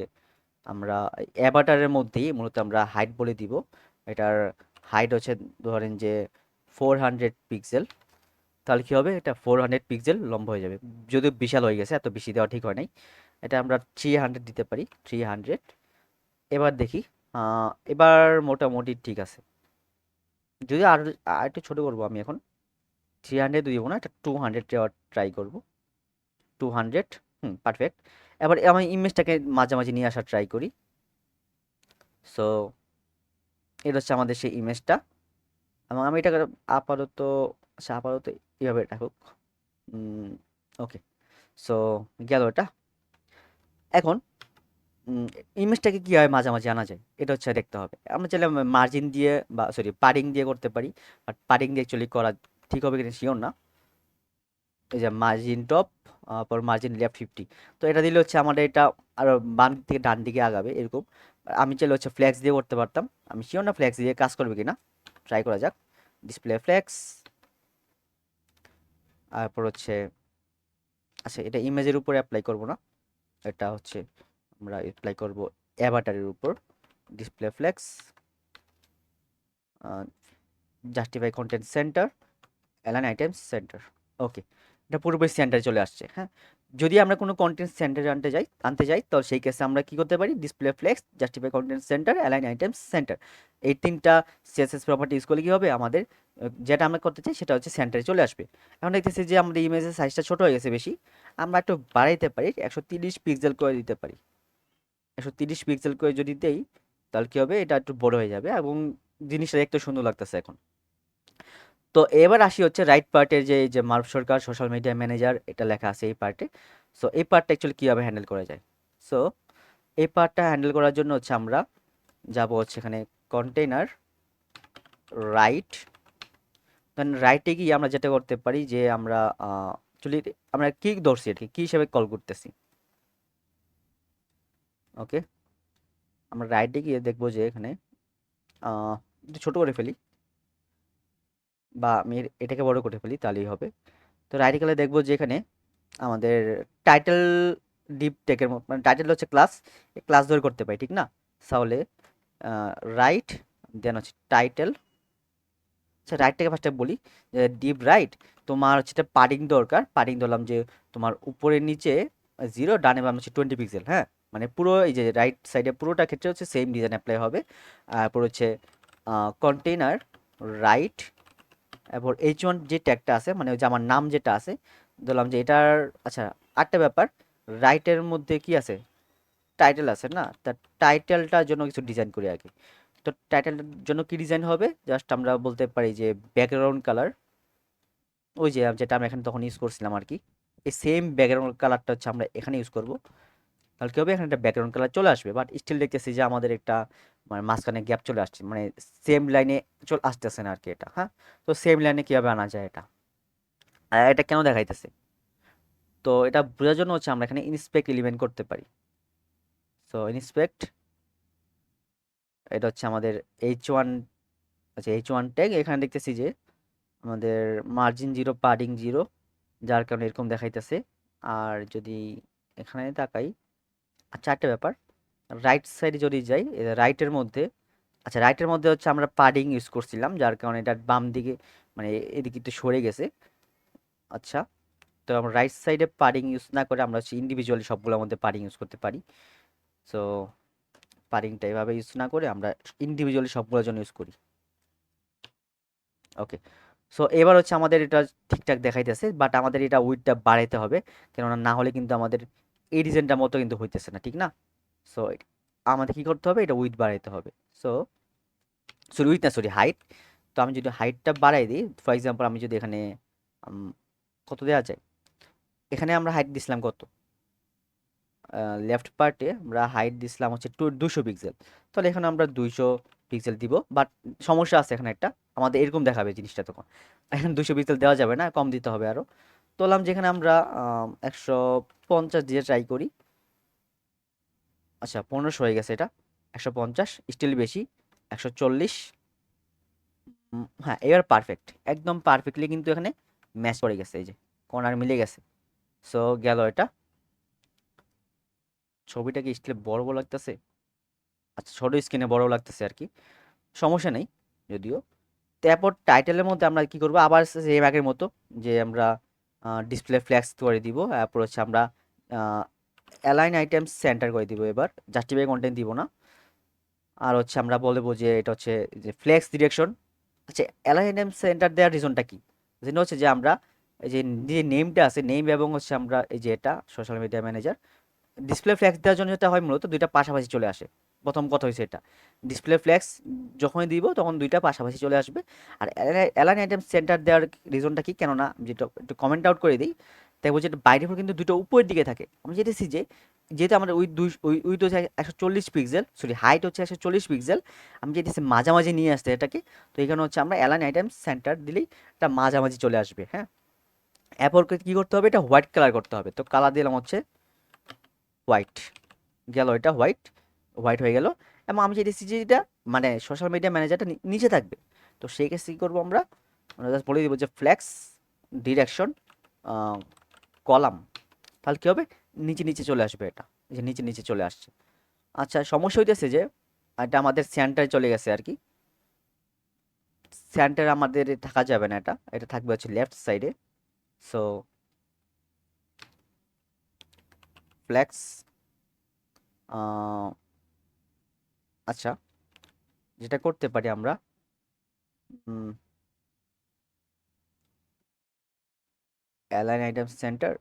আমরা অ্যাভাটারের মধ্যেই মূলত আমরা হাইট বলে দিব। এটার হাইট হচ্ছে ধরেন যে 400 পিক্সেল। তাহলে কি হবে, এটা 400 পিক্সেল লম্বা হয়ে যাবে। যদিও বিশাল হয়ে গেছে, এত বেশি দেওয়া ঠিক হয় নাই। এটা আমরা 300 দিতে পারি, 300। এবার দেখি, এবার মোটামুটি ঠিক আছে। যদি আর আর একটু ছোট করবো আমি এখন, 300 দিব না, এটা 200 ট্রাই করব। 200, পারফেক্ট। এবার আমি ইমেজটাকে মাঝামাঝি নিয়ে আসার ট্রাই করি। সো এটা হচ্ছে আমাদের সেই ইমেজটা, এবং আমি এটা আপাতত, আচ্ছা আপাতত এইভাবে রাখুক। ওকে, সো গেল এটা। এখন ইমেজটাকে কীভাবে মাঝামাঝি আনা যায় এটা হচ্ছে দেখতে হবে। আমরা চাইলে মার্জিন দিয়ে বা সরি পাডিং দিয়ে করতে পারি, বাট পাডিং দিয়ে অ্যাকচুয়ালি করা ঠিক হবে কিনা শিওর না। এই যে মার্জিন টপ, পর মার্জিন লেফট 50, তো এটা দিলে হচ্ছে আমাদের এটা আরও বাম দিক থেকে ডান দিকে আগাবে এরকম। আমি চাইলে হচ্ছে ফ্ল্যাক্স দিয়ে করতে পারতাম, আমি শিওর না ফ্ল্যাক্স দিয়ে কাজ করবে কিনা, ট্রাই করা যাক। ডিসপ্লে ফ্ল্যাক্স, তারপর হচ্ছে আচ্ছা এটা ইমেজের উপরে অ্যাপ্লাই করব না, এটা হচ্ছে আমরা অ্যাপ্লাই করব অ্যাভাটারের উপর। Display flex, justify content center, align items center. Okay, এটা পুরোপুরি সেন্টারে চলে আসছে। হ্যাঁ, যদি আমরা কোনো কন্টেন্ট সেন্টারে আনতে যাই তো সেই কেসে আমরা কি করতে পারি, display flex, justify content center, align items centre, এই তিনটা সিএসএস প্রপার্টি ইউজ করলে কি হবে, আমাদের যেটা আমরা করতে চাই সেটা হচ্ছে সেন্টারে চলে আসবে। এখন দেখতেছি যে আমাদের ইমেজের সাইজটা ছোট হয়ে গেছে বেশি, আমরা একটু বাড়াইতে পারি, 130 পিক্সেল করে দিতে পারি। 130 পিক্সেল করে যদি দেই তাহলে কি হবে, এটা একটু বড় হয়ে যাবে এবং জিনিসটা দেখতে সুন্দর লাগতেছে এখন। তো এবার আসি হচ্ছে রাইট পার্টের যে যে মার্ভ সরকার সোশ্যাল মিডিয়া ম্যানেজার এটা লেখা আছে এই পার্টে। সো এই পার্টটা অ্যাকচুয়ালি কীভাবে হ্যান্ডেল করা যায়। সো এই পার্টটা হ্যান্ডেল করার জন্য হচ্ছে আমরা যাব হচ্ছে এখানে কন্টেইনার রাইট, দেন রাইটে গিয়ে আমরা যেটা করতে পারি যে আমরা অ্যাকচুয়ালি আমরা কি ধরছি আর কি, কী হিসেবে কল করতেছি। ওকে, আমরা রাইটে গিয়ে দেখবো যে এখানে একটু ছোটো করে ফেলি, বা আমি এটাকে বড় করে ফেলি তাহলেই হবে। তো রাইটে গেলে দেখবো যে এখানে আমাদের টাইটেল ডিপ টেকের মানে টাইটেল হচ্ছে ক্লাস, ক্লাস ধরে করতে পারি ঠিক না। তাহলে রাইট, দেন হচ্ছে টাইটেল। আচ্ছা রাইটটাকে ফার্স্টে বলি যে ডিপ রাইট, তোমার হচ্ছে পাডিং দরকার, পাডিং ধরলাম যে তোমার উপরে নিচে 0, ডানে বাম হচ্ছে 20 পিক্সেল। হ্যাঁ, মানে পুরো এই যে রাইট সাইডে পুরোটা ক্ষেত্রে হচ্ছে সেম ডিজাইন অ্যাপ্লাই হবে। তারপর হচ্ছে কন্টেইনার রাইট, এরপর H1 যে ট্যাগটা আছে মানে ওই যে আমার নাম যেটা আছে ধরলাম যে এটার, আচ্ছা আরেকটা ব্যাপার, রাইটের মধ্যে কি আছে, টাইটেল আছে না, তা টাইটেলটার জন্য কিছু ডিজাইন করি আগে। তো টাইটেলটার জন্য কি ডিজাইন হবে, জাস্ট আমরা বলতে পারি যে ব্যাকগ্রাউন্ড কালার, ওই যে যেটা আমরা এখানে তখন ইউজ করছিলাম আর কি, এই সেম ব্যাকগ্রাউন্ড কালারটা হচ্ছে আমরা এখানে ইউজ করব। তাহলে কি হবে, এখানে একটা ব্যাকগ্রাউন্ড কালার চলে আসবে, বাট স্টিল দেখতেছি যে আমাদের একটা মানে মাঝখানে গ্যাপ চলে আসছে, মানে সেম লাইনে চলে আসতেছে না আর কি এটা। হ্যাঁ, তো সেম লাইনে কীভাবে আনা যায় এটা, আর এটা কেন দেখাইতেছে, তো এটা বোঝার জন্য হচ্ছে আমরা এখানে ইন্সপেক্ট এলিমেন্ট করতে পারি। সো ইন্সপেক্ট, এটা হচ্ছে আমাদের H1, আচ্ছা H1 ট্যাগ, এখানে দেখতেছি যে আমাদের মার্জিন 0, পাডিং 0, যার কারণে এরকম দেখাইতেছে। আর যদি এখানে তাকাই, আচ্ছা একটা ব্যাপার, রাইট সাইডে যদি যাই রাইটের মধ্যে, আচ্ছা রাইটের মধ্যে হচ্ছে আমরা পাডিং ইউজ করছিলাম যার কারণে এটা বাম দিকে মানে এদিকে একটু সরে গেছে। আচ্ছা, তো আমরা রাইট সাইডে পাডিং ইউজ না করে আমরা হচ্ছে ইন্ডিভিজুয়ালি সবগুলোর মধ্যে পাডিং ইউজ করতে পারি। সো পাডিংটা এভাবে ইউজ না করে আমরা ইন্ডিভিজুয়ালি সবগুলোর জন্য ইউজ করি। ওকে। সো এবার হচ্ছে আমাদের এটা ঠিকঠাক দেখাইতেছে, বাট আমাদের এটা উইডটা বাড়াইতে হবে, কেননা না হলে কিন্তু আমাদের এই ডিজাইনটার মতো কিন্তু হইতেছে না, ঠিক না? সো আমাদের কি করতে হবে, এটা উইড বাড়াইতে হবে। সো সরি উইড না, সরি হাইট। তো আমি যদি হাইটটা বাড়াই দিই, ফর এক্সাম্পল আমি যদি এখানে উম, কত দেওয়া যায়, এখানে আমরা হাইট দিছিলাম কত, লেফট পার্টে আমরা হাইট দিছিলাম হচ্ছে 200 পিক্সেল। তাহলে এখানে আমরা 200 পিক্সেল দিব, বাট সমস্যা আছে এখানে একটা, আমাদের এরকম দেখাবে জিনিসটা তখন। এখানে 200 পিক্সেল দেওয়া যাবে না, কম দিতে হবে আরও। তোলাম যেখানে আমরা 150 দিয়ে ট্রাই করি। আচ্ছা 1500 হয়ে গেছে এটা, 150 স্টিল বেশি, 140। হ্যাঁ এবার পারফেক্ট, একদম পারফেক্টলি কিন্তু এখানে ম্যাচ করে গেছে, এই যে কর্নার মিলে গেছে। সো গেল এটা। ছবিটা কি স্টিল বড় বড় লাগতেছে? আচ্ছা ছোট স্ক্রিনে বড় লাগতেছে আর কি, সমস্যা নেই যদিও। তারপর টাইটেলের মধ্যে আমরা কি করব, আবার সেম আগের মতো, যে আমরা ডিসপ্লে ফ্ল্যাক্স করে দিব, তারপর হচ্ছে আমরা অ্যালাইন আইটেমস সেন্টার করে দিব, এবার জাস্টিফাই কন্টেন্ট দিব না। আর হচ্ছে আমরা বলবো যে এটা হচ্ছে যে ফ্লেক্স ডিরেকশন। আচ্ছা অ্যালাইন আইটেম সেন্টার দেওয়ার রিজনটা কি? রিজন হচ্ছে যে আমরা এই যে নেমটা আছে, নেম এবং হচ্ছে আমরা এই যে এটা social media manager, display flax দেওয়ার জন্য যেটা হয় মূলত দুইটা পাশাপাশি চলে আসে। প্রথম কথা হয়েছে এটা, ডিসপ্লে ফ্ল্যাক্স যখনই দিব তখন দুইটা পাশাপাশি চলে আসবে। আর অ্যালাইন আইটেম সেন্টার দেওয়ার রিজনটা কি, কেননা যেটা একটু কমেন্ট আউট করে দিই, তাই বলছি এটা বাইরে কিন্তু দুটো উপরের দিকে থাকে। আমি যেতেছি যে যেহেতু আমাদের উইথ হচ্ছে 140 পিক্সেল, সরি হাইট হচ্ছে 140 পিক্সেল, আমি যেতেছি মাঝামাঝি নিয়ে আসতে এটাকে। তো এখানে হচ্ছে আমরা অ্যালাইন আইটেম সেন্টার দিলেই এটা মাঝামাঝি চলে আসবে। হ্যাঁ, এরপর কি করতে হবে, এটা হোয়াইট কালার করতে হবে। তো কালার দিলাম হচ্ছে হোয়াইট, গেল এটা হোয়াইট, হোয়াইট হয়ে গেল। এবং আমি চাইতেছি যে এটা মানে সোশ্যাল মিডিয়া ম্যানেজারটা নিচে থাকবে। তো সেই ক্ষেত্রে কী করবো, আমরা আমরা জাস্ট বলে দিব যে ফ্ল্যাক্স ডিরেকশন কলাম, তাহলে কী হবে, নিচে নিচে চলে আসবে এটা, এই যে নিচে নিচে চলে আসছে। আচ্ছা সমস্যা হইতেছে যে এটা আমাদের সেন্টারে চলে গেছে আর কি, সেন্টার আমাদের থাকা যাবে না, এটা এটা থাকবে হচ্ছে লেফট সাইডে। সো ফ্ল্যাক্স, আচ্ছা যেটা করতে পারি আমরা, align item centre,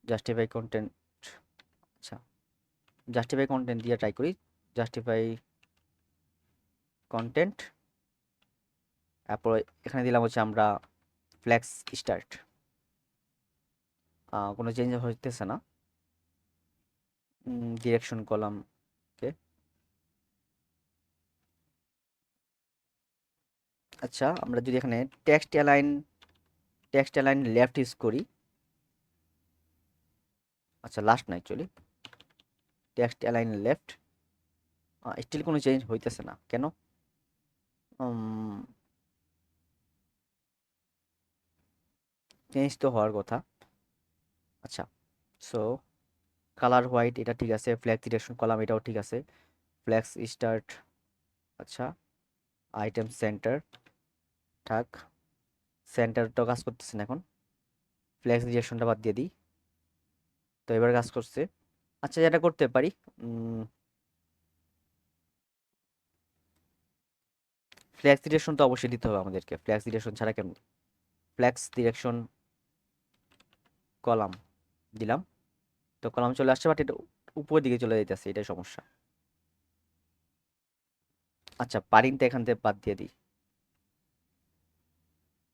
justify content. আচ্ছা জাস্টিফাই কন্টেন্ট দিয়ে ট্রাই করি, জাস্টিফাই কন্টেন্ট। তারপর এখানে দিলাম হচ্ছে আমরা ফ্ল্যাক্স স্টার্ট, কোনো চেঞ্জ হইতেছে না। ডিরেকশন কলাম, ওকে। আচ্ছা আমরা যদি এখানে টেক্সট অ্যালাইন লেফট ইউজ করি, আচ্ছা লাস্ট না actually, text align left, still কোনো চেঞ্জ হইতেছে না কেন? চেঞ্জ তো হওয়ার কথা। আচ্ছা সো কালার হোয়াইট এটা ঠিক আছে, ফ্ল্যাক্স ডিরেকশন কলাম এটাও ঠিক আছে, ফ্ল্যাক্স স্টার্ট, আচ্ছা আইটেম সেন্টার থাক, সেন্টারটাও কাজ করতেছে না এখন, ফ্ল্যাক্স ডিরেকশনটা বাদ দিয়ে দিই। তো এবার কাজ করছে। আচ্ছা যেটা করতে পারি, ফ্ল্যাক্স ডিরেকশন তো অবশ্যই দিতে হবে আমাদেরকে, ফ্ল্যাক্স ডিরেকশন ছাড়া কেমন? ফ্ল্যাক্স ডিরেকশন কলাম দিলাম, তো কলাম চলে আসছে, বাট এটা উপরের দিকে চলে যাইতেছে, এটাই সমস্যা। আচ্ছা পারিংটা এখান থেকে বাদ দিয়ে দিই,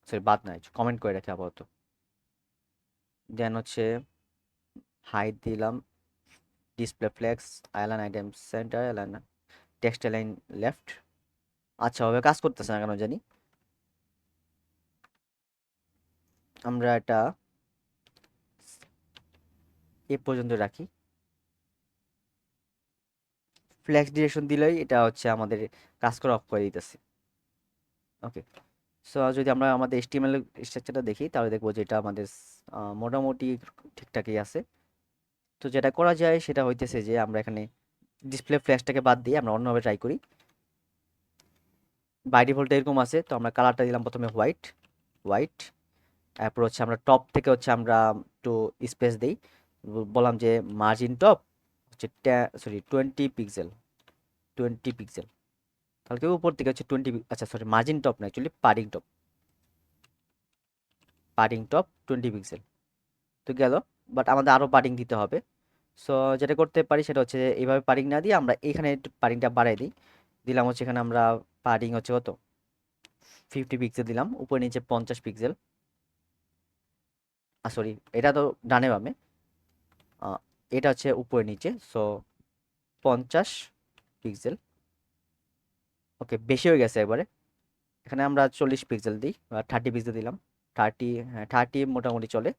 সরি বাদ নাই, কমেন্ট করে রাখি আপাতত। দেন হচ্ছে হাইট দিলাম, display flax, আইলান item centre, আইলান text line left. আচ্ছা ওভাবে কাজ করতেছে না কেন জানি, আমরা এটা এ পর্যন্ত রাখি। ফ্ল্যাক্স ডিরেকশন দিলেই এটা হচ্ছে আমাদের কাজ করা অফ করে দিতেছে। ওকে। সো যদি আমরা আমাদের HTML স্ট্রাকচারটা দেখি তাহলে দেখবো যে এটা আমাদের মোটামুটি ঠিকঠাকই আছে। তো যেটা করা যায় সেটা হইতেছে যে আমরা এখানে ডিসপ্লে ফ্ল্যাশটাকে বাদ দিয়ে আমরা অন্যভাবে ট্রাই করি। বাই ডিফল্ট এরকম আছে, তো আমরা কালারটা দিলাম প্রথমে হোয়াইট, হোয়াইট। তারপর হচ্ছে আমরা টপ থেকে হচ্ছে আমরা একটু স্পেস দিই, বললাম যে মার্জিন টপ হচ্ছে সরি 20 পিক্সেল, 20 পিক্সেল। তাহলে কি উপর থেকে হচ্ছে 20, আচ্ছা সরি মার্জিন টপ না অ্যাকচুয়ালি পারিং টপ, পাডিং টপ 20 পিক্সেল তো গেল, বাট আমাদের আরও পাডিং দিতে হবে। সো যেটা করতে পারি সেটা হচ্ছে যে এইভাবে পাডিং না দিয়ে আমরা এখানে একটু পাডিংটা বাড়াই দিই। দিলাম হচ্ছে এখানে আমরা পাডিং হচ্ছে কত 50 পিক্সেল দিলাম, উপরে নিচে 50 পিক্সেল। সরি, এটা তো ডানে বামে, আহ, এটা হচ্ছে উপরে নিচে, সো 50 পিক্সেল। ওকে, বেশি হয়ে গেছে একবারে। এখানে আমরা 40 পিক্সেল দিই, 30 পিক্সেল দিলাম। 30, হ্যাঁ 30 মোটামুটি চলে।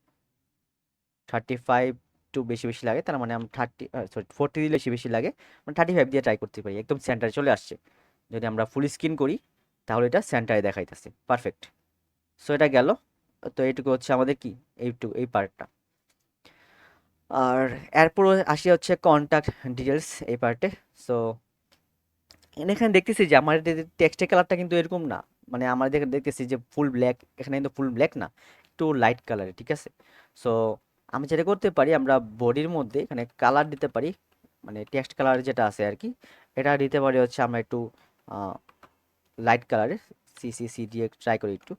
35 একটু বেশি বেশি লাগে, তার মানে আমরা 30, সরি 40 দিলে বেশি বেশি লাগে, মানে 35 দিয়ে ট্রাই করতে পারি। একদম সেন্টারে চলে আসছে। যদি আমরা ফুল স্ক্রিন করি তাহলে এটা সেন্টারে দেখাইতেছে, পারফেক্ট। সো এটা গেল। তো এইটুকু হচ্ছে আমাদের কি, এইটুকু এই পার্টটা। আর এরপর আসি হচ্ছে কন্ট্যাক্ট ডিটেলস এই পার্টে। সো এখানে দেখতেছি যে আমার টেক্সটের কালারটা কিন্তু এরকম না, মানে আমরা দেখতেছি যে ফুল ব্ল্যাক, এখানে কিন্তু ফুল ব্ল্যাক না, একটু লাইট কালারে, ঠিক আছে। সো আমি যেটা করতে পারি, আমরা বডির মধ্যে এখানে কালার দিতে পারি, মানে টেক্সট কালার যেটা আছে আর কি, এটা দিতে পারি হচ্ছে আমরা একটু লাইট কালারে, সি দিয়ে ট্রাই করি একটু।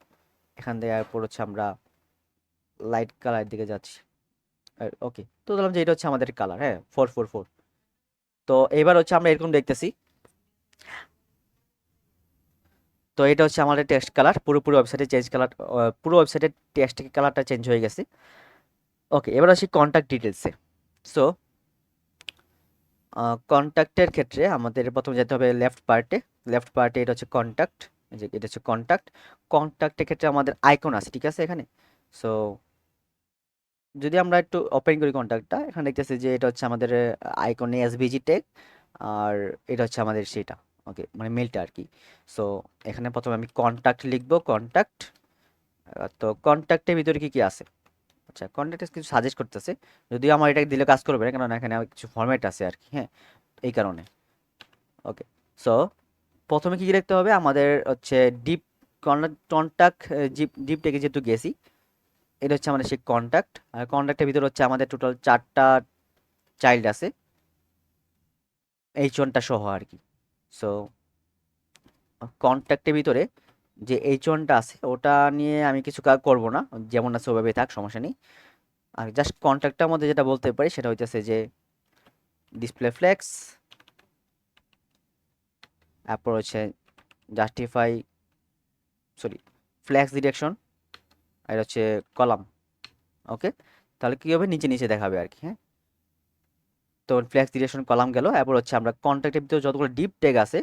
এখান থেকে এরপর হচ্ছে আমরা লাইট কালারের দিকে যাচ্ছি। ওকে, তো ধরলাম যে এটা হচ্ছে আমাদের কালার, হ্যাঁ 444। তো এবার হচ্ছে আমরা এরকম দেখতেছি। তো এটা হচ্ছে আমাদের টেক্সট কালার, পুরোপুরি ওয়েবসাইটে চেঞ্জ কালার, পুরো ওয়েবসাইটের টেক্সট কালারটা চেঞ্জ হয়ে গেছে। ওকে, এবার আসি কন্ট্যাক্ট ডিটেলসে। সো কন্ট্যাক্টের ক্ষেত্রে আমাদের প্রথমে যেতে হবে লেফট পার্টে। লেফট পার্টে এটা হচ্ছে কন্ট্যাক্ট, যে এটা হচ্ছে কন্ট্যাক্ট। কন্ট্যাক্টের ক্ষেত্রে আমাদের আইকন আছে, ঠিক আছে এখানে। সো যদি আমরা একটু ওপেন করি কন্ট্যাক্টটা, এখানে দেখতেছি যে এটা হচ্ছে আমাদের আইকনে এসভিজি টেক, আর এটা হচ্ছে আমাদের সেটা। ওকে, মানে মেলটা আর কি। সো এখানে প্রথমে আমি কন্ট্যাক্ট লিখবো, কন্ট্যাক্ট। তো কন্ট্যাক্টের ভিতরে কি কি আছে? আচ্ছা, কন্ট্যাক্টে কিছু সাজেস্ট করতেছে, যদিও আমার এটা দিলে কাজ করবে না, কারণ এখানে কিছু ফরম্যাট আছে আর কি, হ্যাঁ, এই কারণে। ওকে, সো প্রথমে কি কি লিখতে হবে আমাদের হচ্ছে ডিপ কন্ট্যাক্ট, ডিপ ডিপ টেকে যেহেতু গেছি, এটা হচ্ছে আমাদের সেই কন্ট্যাক্ট। আর কন্ট্যাক্টের ভিতরে হচ্ছে আমাদের টোটাল 4টা চাইল্ড আছে, H1টা সহ আর কি। সো কন্ট্যাক্টের ভিতরে যে H1টা আছে ওটা নিয়ে আমি কিছু কাজ করব না, যেমন আছে ওভাবে থাক, সমস্যা নেই। আর জাস্ট কন্ট্যাক্টটার মধ্যে যেটা বলতে পারি সেটা হইতেছে যে ডিসপ্লে ফ্লেক্স, তারপর হচ্ছে জাস্টিফাই, সরি ফ্ল্যাক্স ডিরেকশন, আর হচ্ছে কলাম। ওকে, তাহলে কী হবে, নিচে নিচে দেখাবে আর কি, হ্যাঁ। তো ফ্ল্যাক্স ডিরেকশন কলাম গেল। এরপর হচ্ছে আমরা কন্ট্যাক্টের ভিতরে যতগুলো ডিপ ট্যাগ আছে,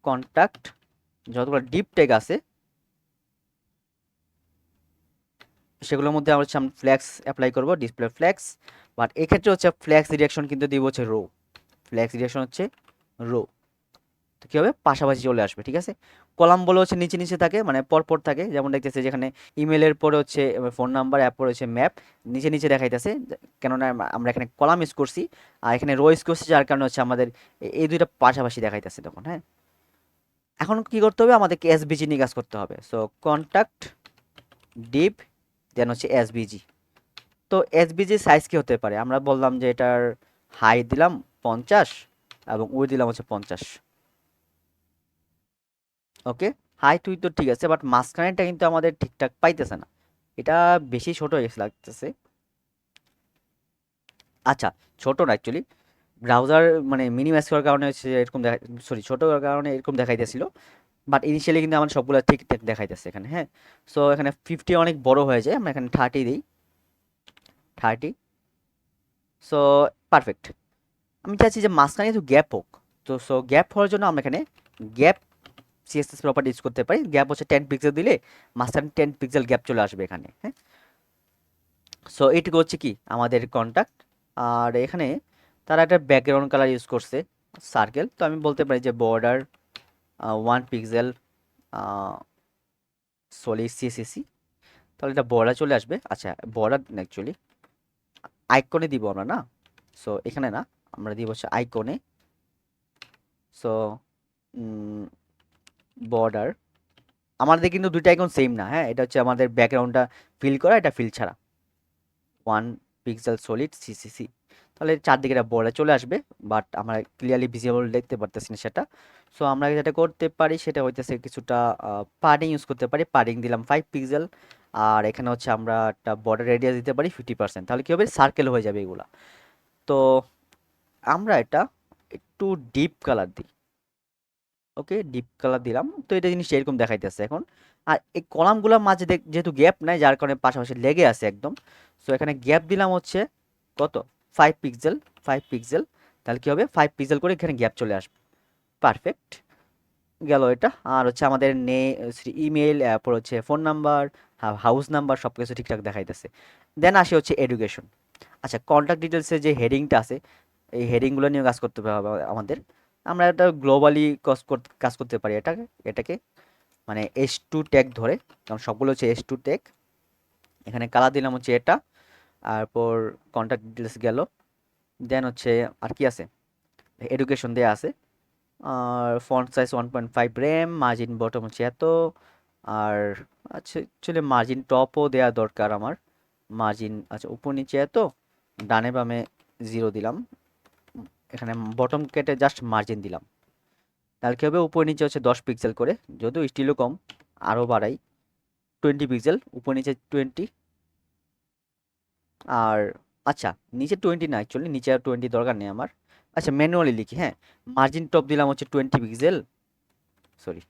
কন্ট্যাক্ট যতগুলো ডিপ ট্যাগ আছে সেগুলোর মধ্যে আমরা হচ্ছে আমরা ফ্ল্যাক্স অ্যাপ্লাই করব, ডিসপ্লে ফ্ল্যাক্স। বাট এক্ষেত্রে হচ্ছে ফ্ল্যাক্স ডিরেকশন কিন্তু দিব হচ্ছে রো, ফ্ল্যাক্স ডিরেকশন হচ্ছে রো। তো কী হবে, পাশাপাশি চলে আসবে, ঠিক আছে। কলাম বলে হচ্ছে নিচে নিচে থাকে, মানে পরপর থাকে, যেমন দেখতেছে যেখানে ইমেলের পরে হচ্ছে ফোন নাম্বার, এরপর হচ্ছে ম্যাপ, নিচে নিচে দেখাইতেছে। কেননা আমরা এখানে কলাম ইউজ করছি আর এখানে রো ইউজ করছি, যার কারণে হচ্ছে আমাদের এই দুইটা পাশাপাশি দেখাইতেছে তখন, হ্যাঁ। এখন কি করতে হবে, আমাদেরকে এসবিজি নিয়ে কাজ করতে হবে। সো কন্ট্যাক্ট ডিপ দেন হচ্ছে এসবিজি। তো এসবিজি সাইজ কি হতে পারে, আমরা বললাম যে এটার হাইট দিলাম 50 এবং উইডথ দিলাম হচ্ছে 50। ওকে, হাইট উইথ তো ঠিক আছে, বাট মাঝখানেরটা কিন্তু আমাদের ঠিকঠাক পাইতেছে না, এটা বেশি ছোট হয়ে গেছে লাগতেছে। আচ্ছা, ছোট না অ্যাকচুয়ালি, ব্রাউজার মানে মিনিমাইজ করার কারণে হচ্ছে এরকম দেখা, সরি ছোট করার কারণে এরকম দেখাইতেছিল। বাট ইনিশিয়ালি কিন্তু আমার সবগুলো ঠিকঠাক দেখাইতেছে এখানে, হ্যাঁ। সো এখানে 50 অনেক বড় হয়ে যায়, আমরা এখানে 30 দিই, 30। So perfect. আমি চাইছি যে মাঝখানে একটু গ্যাপ হোক। তো সো গ্যাপ হওয়ার জন্য আমরা এখানে গ্যাপ সিএসএস প্রপার্টি ইউজ করতে পারি। গ্যাপ হচ্ছে 10 পিক্সেল দিলে মাঝখানে 10 পিক্সেল গ্যাপ চলে আসবে এখানে, হ্যাঁ। সো এইটুকু হচ্ছে কি আমাদের কন্ট্যাক্ট। আর এখানে তারা একটা ব্যাকগ্রাউন্ড কালার ইউজ করছে সার্কেল, তো আমি বলতে পারি যে বর্ডার 1 পিক্সেল সলিড সিএসএসি, তাহলে এটা বর্ডার চলে আসবে। আচ্ছা, বর্ডার অ্যাকচুয়ালি আইকনে দিব আমরা না, সো এখানে না, আমরা দিব হচ্ছে আইকনে। সো বর্ডার আমাদের কিন্তু দুইটা আইকন সেম না, হ্যাঁ, এটা হচ্ছে আমাদের ব্যাকগ্রাউন্ডটা ফিল করা, এটা ফিল ছাড়া। 1 পিক্সেল সলিড সিসিসি, তাহলে চারদিকে একটা বর্ডার চলে আসবে, বাট আমরা ক্লিয়ারলি ভিজিবল দেখতে পারতেছি না সেটা। সো আমরা যেটা করতে পারি সেটা হইতেছে কিছুটা পাডিং ইউজ করতে পারি। পাডিং দিলাম 5 পিক্সেল, আর এখানে হচ্ছে আমরা একটা বর্ডার রেডিয়াস দিতে পারি 50%, তাহলে কি হবে, সার্কেল হয়ে যাবে এগুলা। তো আমরা এটা একটু ডিপ কালার দিই। ওকে, ডিপ কালার দিলাম, তো এটা জিনিসটা এরকম দেখাইতেছে এখন। আর এই কলামগুলোর মাঝে যেহেতু গ্যাপ নাই, যার কারণে পাশাপাশি লেগে আছে একদম। সো এখানে গ্যাপ দিলাম হচ্ছে কত, 5 পিক্সেল, 5 পিক্সেল। তাহলে কি হবে, 5 পিক্সেল করে এখানে গ্যাপ চলে আসবে। পারফেক্ট গেল এটা। আর হচ্ছে আমাদের ইমেল, এরপর হচ্ছে ফোন নাম্বার, হাউস নাম্বার, সব কিছু ঠিকঠাক দেখাইতেছে। দেন আসে হচ্ছে এডুকেশন। আচ্ছা, কন্ট্যাক্ট ডিটেলসের যে হেডিংটা আছে, এই হেডিংগুলো নিয়ে কাজ করতে হবে আমাদের। আমরা এটা গ্লোবালি কাজ করতে পারি এটাকে মানে H2 ট্যাগ ধরে, কারণ সবগুলো হচ্ছে H2 ট্যাগ। এখানে কালার দিলাম হচ্ছে এটা। তারপর কন্ট্যাক্ট ডিটেলস গেল। দেন হচ্ছে আর কি আছে, এডুকেশন দেয়া আছে। আর font size 1.5 rem, margin bottom হচ্ছে এত। আর আচ্ছা, অ্যাকচুয়ালি মার্জিন টপও দেওয়া দরকার আমার। মার্জিন আচ্ছা উপর নিচে এত, ডানে বামে 0 দিলাম। এখানে বটম কেটে জাস্ট মার্জিন দিলাম। তাহলে কি হবে, উপর নিচে হচ্ছে 10 পিক্সেল করে, যদিও স্টিলও কম, আরও বাড়াই, 20 পিক্সেল উপর নিচে 20। আর আচ্ছা, নিচে 20 না, অ্যাকচুয়ালি নিচে আর 20 দরকার নেই আমার। আচ্ছা, ম্যানুয়ালি লিখি, হ্যাঁ। মার্জিন টপ দিলাম হচ্ছে 20 pixel, sorry,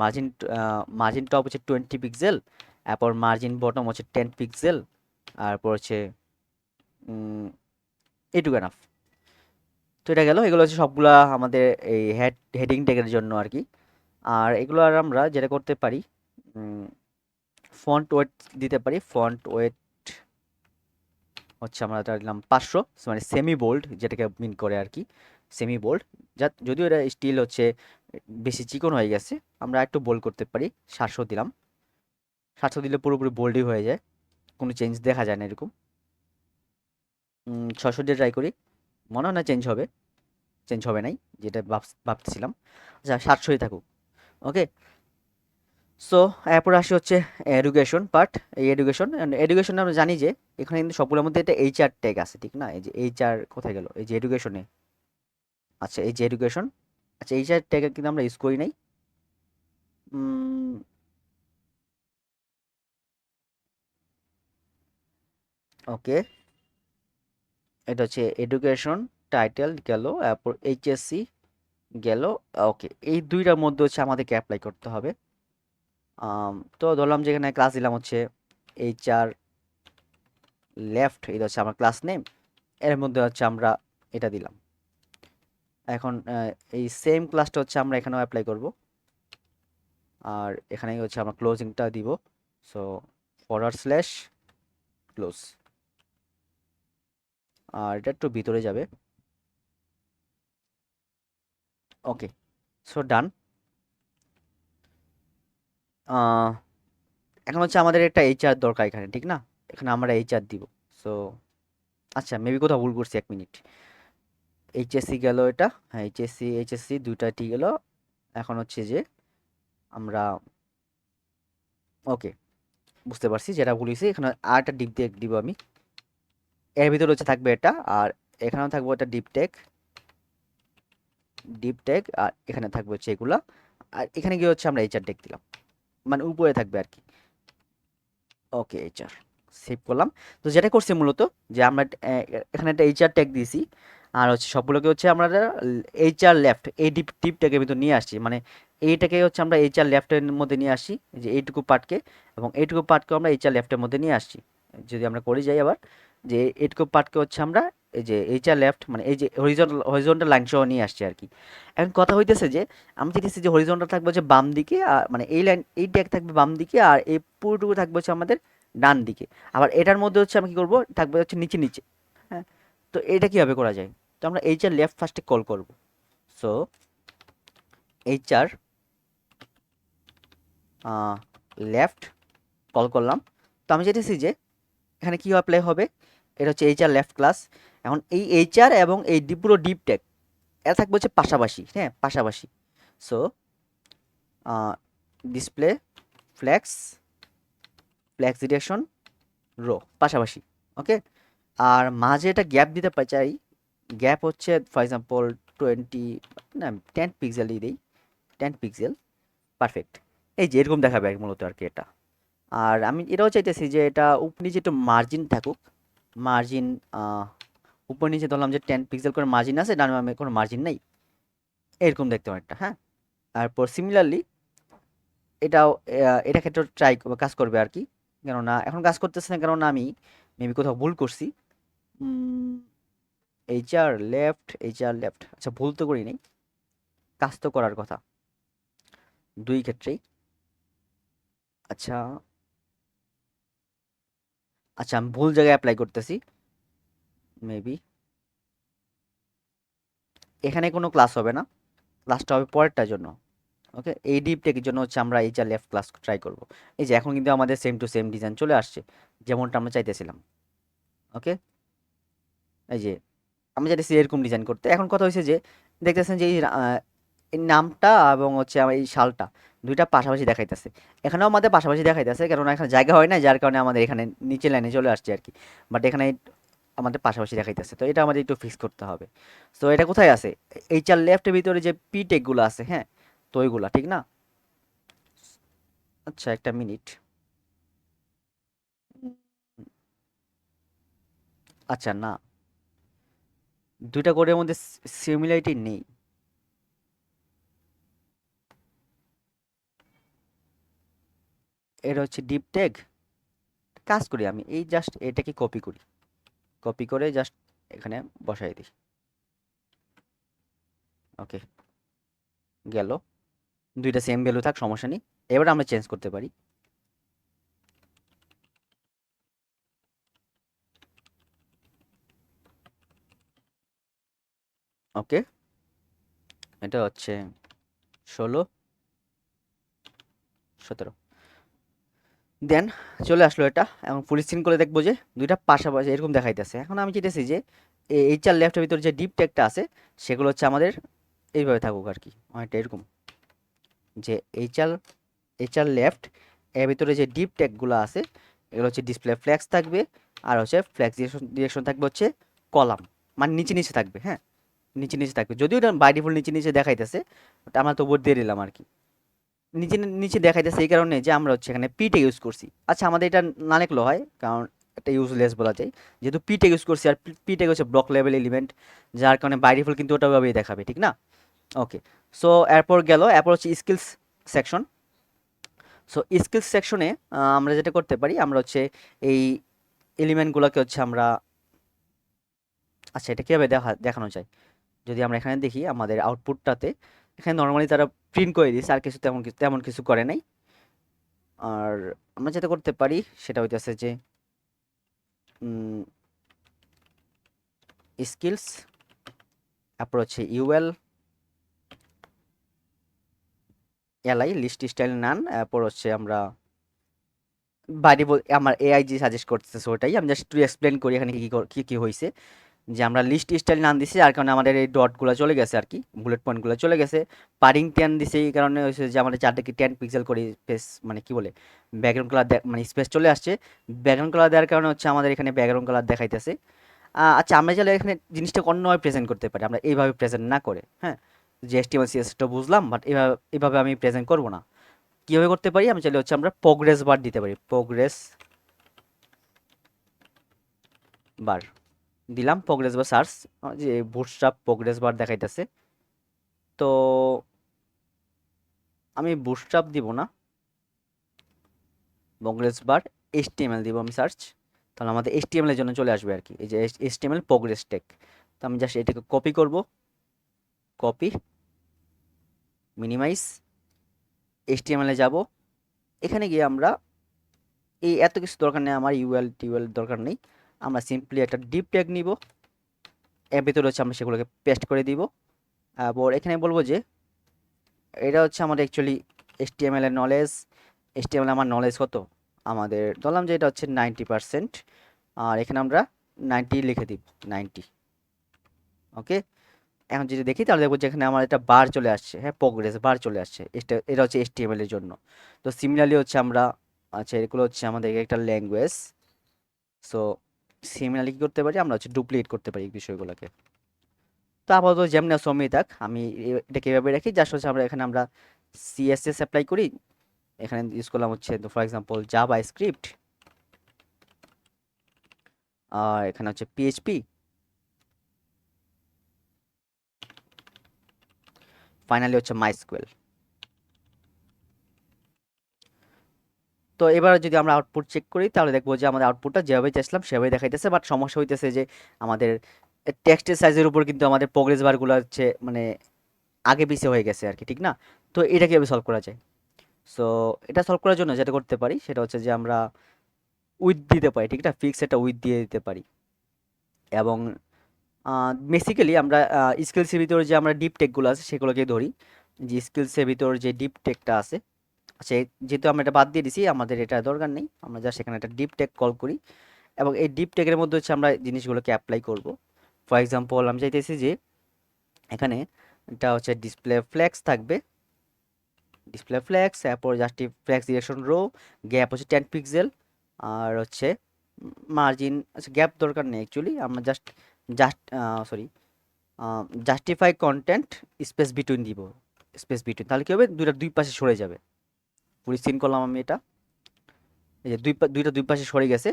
margin margin top হচ্ছে 20 পিক্সেল। তারপর মার্জিন বটম হচ্ছে 10 পিক্সেল। তারপর হচ্ছে এইটুকু এনাফ। তো এটা গেল, এগুলো হচ্ছে সবগুলা আমাদের এই হেডিং ট্যাগের জন্য আর কি। আর এগুলো আর আমরা যেটা করতে পারি, ফন্ট ওয়েট দিতে পারি। ফন্ট ওয়েট হচ্ছে আমরা এটা দিলাম 500, মানে সেমি বোল্ড যেটাকে মিন করে আর কি, সেমি বোল্ড। যদিও এটা স্টিল হচ্ছে বেশি চিকন হয়ে গেছে, আমরা একটু বোল্ড করতে পারি। 700 দিলাম। 700 দিলে পুরোপুরি বোল্ডই হয়ে যায়, কোনো চেঞ্জ দেখা যায় না এরকম। 600 দিয়ে ট্রাই করি, মনে হয় না চেঞ্জ হবে। চেঞ্জ হবে নাই, যেটা ভাবতেছিলাম। আচ্ছা, 700ই থাকুক। ওকে। সো এরপর আসি হচ্ছে এডুকেশন পার্ট। এই এডুকেশনে আমরা জানি যে এখানে কিন্তু সবগুলোর মধ্যে একটা এইচআর ট্যাগ আছে, ঠিক না? এই যে এইচআর কোথায় গেল, এই যে এডুকেশনে। আচ্ছা, এই যে এডুকেশন, আচ্ছা এইচআর ট্যাগ কিন্তু আমরা ইউজ করি নাই। ওকে, এটা হচ্ছে এডুকেশন টাইটেল গেল, এরপর এইচএসসি গেল। ওকে, এই দুইটার মধ্যে হচ্ছে আমাদেরকে অ্যাপ্লাই করতে হবে। তো ধরলাম যে এখানে ক্লাস দিলাম হচ্ছে এইচআর লেফট, এটা হচ্ছে আমার ক্লাস নেম। এর মধ্যে হচ্ছে আমরা এটা দিলাম। এখন এই সেম ক্লাসটা হচ্ছে আমরা এখানেও অ্যাপ্লাই করব। আর এখানে হচ্ছে আমরা ক্লোজিংটা দিব। So forward slash close. আর এটা একটু ভিতরে যাবে। Okay, so done. এখন হচ্ছে আমাদের একটা এইচআর দরকার এখানে, ঠিক না? এখানে আমরা এইচআর দিব। সো আচ্ছা, মেবি কোথাও ভুল করছি, 1 মিনিট। এইচএসসি গেল এটা, হ্যাঁ এইচএসসি দুইটা ঠিক গেল। এখন হচ্ছে যে আমরা, ওকে, বুঝতে পারছি যেটা বলেছি। এখানে আর একটা ডিপ টেক দিব আমি। এর ভিতরে হচ্ছে থাকবে এটা, আর এখানেও থাকবে একটা ডিপ টেক, আর এখানে থাকবে হচ্ছে এগুলা। আর এখানে গিয়ে হচ্ছে আমরা এইচআর টেক দিলাম, মানে উপরে থাকবে আর কি। ওকে, এইচআর সেভ করলাম। তো যেটা করছি মূলত, যে আমরা এখানে একটা এইচআর ট্যাগ দিয়েছি। আর হচ্ছে সবগুলোকে হচ্ছে আমরা এইচআর লেফট, এই ডিপ ডিপ ট্যাগের ভিতর নিয়ে আসছি, মানে এইটাকে হচ্ছে আমরা এইচআর লেফটের মধ্যে নিয়ে আসছি, যে এইটুকু পার্টকে। এবং এইটুকু পার্টকে আমরা এইচআর লেফটের মধ্যে নিয়ে আসছি। যদি আমরা করে যাই আবার, যে এইটুকু পার্টকে হচ্ছে আমরা এই যে এইচআর লেফট, মানে এই যে হরিজন্টাল লাইন সহ নিয়ে আসছি আর কি। এখন কথা হইতেছে যে আমি চাইতেছি যে হরিজন্টাল থাকবে হচ্ছে বাম দিকে, আর মানে এই লাইন, এই ট্যাগ থাকবে বাম দিকে, আর এই পুরোটুকু থাকবে হচ্ছে আমাদের ডান দিকে। আবার এটার মধ্যে হচ্ছে আমি কি করব, থাকবে হচ্ছে নিচে নিচে। হ্যাঁ, তো এটা কিভাবে করা যায়? তো আমরা এইচআর লেফট ফার্স্টে কল করব। সো এইচআর লেফট কল করলাম। তো আমি চাইতেছি যে এখানে কি অ্যাপ্লাই হবে, এটা হচ্ছে এইচআর লেফট ক্লাস। এখন এই এইচআর এবং এই পুরো ডিপ ট্যাগ এটা থাকবে হচ্ছে পাশাপাশি, হ্যাঁ পাশাপাশি। So display flex, flex direction row, পাশাপাশি। ওকে। আর মাঝে একটা গ্যাপ দিতে চাই। গ্যাপ হচ্ছে ফর এক্সাম্পল 20, না 10 পিক্সেলই দিই, 10 পিক্সেল। পারফেক্ট। এই যে এরকম দেখাবে মূলত আর কি এটা। আর আমি এটাও চাইতেছি যে এটা উপর নিচে একটু মার্জিন থাকুক। মার্জিন উপর নিচে ধরলাম যে 10 পিক্সেল করে মার্জিন আছে, ডান বামে কোনো মার্জিন নাই, এরকম দেখতে অনেকটা, হ্যাঁ। তারপর সিমিলারলি এটাও এটা ক্ষেত্রে কাজ করবে আর কি। কেননা এখন কাজ করতেছে না, কেননা আমি মেবি কোথাও ভুল করছি। এইচআর লেফট, আচ্ছা ভুল তো করি নাই, কাজ তো করার কথা দুই ক্ষেত্রেই। আচ্ছা, আচ্ছা আমি ভুল জায়গায় অ্যাপ্লাই করতেছি মেবি। এখানে কোনো ক্লাস হবে না, ক্লাসটা হবে পরেরটার জন্য। ওকে, এই ডিপ টেকের জন্য হচ্ছে আমরা এইচআর লেফট ক্লাস ট্রাই করব। এই যে এখন কিন্তু আমাদের সেম টু সেম ডিজাইন চলে আসছে, যেমনটা আমরা চাইতেছিলাম। ওকে, এই যে আমি চাইতেছি এরকম ডিজাইন করতে। এখন কথা হয়েছে যে দেখতেছেন যে এই নামটা এবং হচ্ছে আমার এই শালটা দুইটা পাশাপাশি দেখাইতেছে। এখানেও আমাদের পাশাপাশি দেখাইতেছে, কারণ এখানে জায়গা হয় না, যার কারণে আমাদের এখানে নিচে লাইনে চলে আসছে আর কি। বাট এখানে আমাদের পাশাপাশি দেখাইতেছে, তো এটা আমাদের একটু ফিক্স করতে হবে। তো এটা কোথায় আছে? এইচআর লেফটের ভিতরে যে পি টেকগুলো আছে, হ্যাঁ, তো ওইগুলা ঠিক না? আচ্ছা একটা মিনিট। আচ্ছা না, দুইটা কোডের মধ্যে সিমিলারিটি নেই। এটা হচ্ছে ডিপ টেক। কাজ করি আমি এই জাস্ট এটাকে কপি করি, কপি করে জাস্ট এখানে বসাই দিই। ওকে, গেল। দুইটা সেম ভ্যালু থাক, সমস্যা নেই। এবার আমরা চেঞ্জ করতে পারি। ওকে, এটা হচ্ছে 16, 17, দেন চলে আসলো এটা। এখন ফুল স্ক্রিন করে দেখবো যে দুইটা পাশাপাশি এরকম দেখাইতেছে। এখন আমি চাইতেছি যে এইচআর লেফটের ভিতরে যে ডিপ টেকটা আছে সেগুলো হচ্ছে আমাদের এইভাবে থাকুক আর কি, অনেকটা এরকম। যে এইচআর এইচআর লেফট এর ভিতরে যে ডিপ ট্যাগগুলো আছে এগুলো হচ্ছে ডিসপ্লে ফ্ল্যাক্স থাকবে, আর হচ্ছে ফ্ল্যাক্স ডিরেকশন থাকবে হচ্ছে কলাম, মানে নিচে নিচে থাকবে, হ্যাঁ, নিচে নিচে থাকবে। যদিও এটা বাই ডিফল্ট নিচে নিচে দেখাইতেছে, বাট আমরা তো বোর্ড দিয়ে দিলাম আর কি। নিচে নিচে দেখাইতেছে এই কারণে যে আমরা হচ্ছে এখানে পিটে ইউজ করছি। আচ্ছা আমাদের এটা না লিখলেও হয়, কারণ এটা ইউজলেস বলা যায়, যেহেতু পিটে ইউজ করছি। আর পিটে হচ্ছে ব্লক লেভেল এলিমেন্ট, যার কারণে বাই ডিফল্ট কিন্তু ওটা ভাবেই দেখাবে, ঠিক না? ওকে, সো এরপর গেল, এরপর হচ্ছে স্কিলস সেকশন। সো স্কিলস সেকশনে আমরা যেটা করতে পারি, আমরা হচ্ছে এই এলিমেন্টগুলোকে হচ্ছে আমরা, আচ্ছা এটা কীভাবে দেখানো যায়? যদি আমরা এখানে দেখি আমাদের আউটপুটটাতে, এখানে নর্মালি তারা প্রিন্ট করে দিয়েছে, আর কিছু তেমন কিছু করে নাই। আর আমরা যেটা করতে পারি সেটা হইতেছে যে স্কিলস, তারপর হচ্ছে ইউএল এলআই লিস্ট স্টাইল নান, তারপর হচ্ছে আমরা বাইরে আমার এআই যে সাজেস্ট করতেছে ওটাই আমি জাস্ট একটু এক্সপ্লেন করি এখানে কি কি হয়েছে। যে আমরা লিস্ট স্টাইল নাম দিছি, যার কারণে আমাদের এই ডটগুলো চলে গেছে আর কি, বুলেট পয়েন্টগুলো চলে গেছে। পারিং 10 দিছে, এই কারণে হয়েছে যে আমাদের চারদিকে 10 পিক্সেল করে স্পেস, মানে কি বলে, ব্যাকগ্রাউন্ড কালার, মানে স্পেস চলে আসছে। ব্যাকগ্রাউন্ড কালার দেওয়ার কারণে হচ্ছে আমাদের এখানে ব্যাকগ্রাউন্ড কালার দেখাইতেছে। আচ্ছা আমরা চাইলে এখানে জিনিসটা অন্যভাবে প্রেজেন্ট করতে পারি, আমরা এইভাবে প্রেজেন্ট না করে, হ্যাঁ। যে HTML CSS বুঝলাম, বাট এইভাবে আমি প্রেজেন্ট করব না। কীভাবে করতে পারি? আমি চাইলে হচ্ছে আমরা প্রোগ্রেস বার দিতে পারি, প্রোগ্রেস বার দিলাম, প্রোগ্রেস বার সার্চ, যে বুটস্ট্র্যাপ প্রোগ্রেস বার দেখাইতেছে। তো আমি বুটস্ট্র্যাপ দিব না, প্রোগ্রেস বার HTML দিব আমি সার্চ, তাহলে আমাদের HTML এর জন্য চলে আসবে আর কি, এই যে HTML প্রোগ্রেস টেক। তো আমি জাস্ট এটাকে কপি করব, কপি, মিনিমাইজ, HTML এ যাব। এখানে গিয়ে আমরা এই এত কিছু দরকার নেই, আমার টিউএল দরকার নেই। আমরা সিম্পলি একটা ডিপ ট্যাগ নিব, এর ভিতরে হচ্ছে আমরা সেগুলোকে পেস্ট করে দিব। আর এখানে বলবো যে এটা হচ্ছে আমাদের অ্যাকচুয়ালি HTML এর নলেজ। HTML আমার নলেজ কত, আমাদের ধরলাম যে এটা হচ্ছে 90%, আর এখানে আমরা 90 লিখে দিব, 90। ওকে, এখন যদি দেখি তাহলে দেখবো যে এখানে আমার একটা বার চলে আসছে, হ্যাঁ, প্রোগ্রেস বার চলে আসছে। এটা হচ্ছে HTML এর জন্য। তো সিমিলারলি হচ্ছে আমরা, আচ্ছা এগুলো হচ্ছে আমাদের একটা ল্যাঙ্গুয়েজ। সো সিমিলারলি কি করতে পারি, আমরা হচ্ছে ডুপ্লিকেট করতে পারি এই বিষয়গুলোকে। তো আপাতত যেমনি আছে অমনি থাক, আমি এটাকে এভাবে রাখি। জাস্ট হচ্ছে আমরা এখানে আমরা CSS অ্যাপ্লাই করি, এখানে ইউজ করলাম হচ্ছে ফর এক্সাম্পল জাভা স্ক্রিপ্ট, আর এখানে হচ্ছে পিএইচপি, ফাইনালি হচ্ছে মাইস্কুয়েল। তো এবার যদি আমরা আউটপুট চেক করি তাহলে দেখবো যে আমাদের আউটপুটটা যেভাবে চাইছিলাম সেভাবে দেখাইতেছে, বাট সমস্যা হইতেছে যে আমাদের টেক্সটের সাইজের উপর কিন্তু আমাদের প্রোগ্রেস বারগুলো হচ্ছে মানে আগে পিছিয়ে হয়ে গেছে আর কি, ঠিক না? তো এটা কিভাবে সলভ করা যায়? সো এটা সলভ করার জন্য যেটা করতে পারি সেটা হচ্ছে যে আমরা উইথ দিতে পারি, ঠিক না? ফিক্স একটা উইথ দিয়ে দিতে পারি। এবং বেসিক্যালি আমরা স্কিলসের ভিতরে যে আমরা ডিপ টেকগুলো আছে সেগুলোকে ধরি, যে স্কিলসের ভিতর যে ডিপ টেকটা আছে, সে যেহেতু আমরা এটা বাদ দিয়ে দিছি, আমাদের এটা দরকার নেই, আমরা জাস্ট এখানে একটা ডিপ টেক কল করি এবং এই ডিপ টেকের মধ্যে হচ্ছে আমরা জিনিসগুলোকে অ্যাপ্লাই করব। ফর এক্সাম্পল আমি চাইতেছি যে এখানে এটা হচ্ছে ডিসপ্লে ফ্লেক্স থাকবে, ডিসপ্লে ফ্লেক্স, তারপর just flex direction row, gap হচ্ছে 10 পিক্সেল, আর হচ্ছে মার্জিন, আচ্ছা গ্যাপ দরকার নেই অ্যাকচুয়ালি, আমরা just just sorry justify content space between দিব, স্পেস বিটুইন, তাহলে কি হবে দুইটা দুই পাশে সরে যাবে। পুরো সিন করলাম আমি এটা, এই যে দুইটা দুই পাশে সরে গেছে,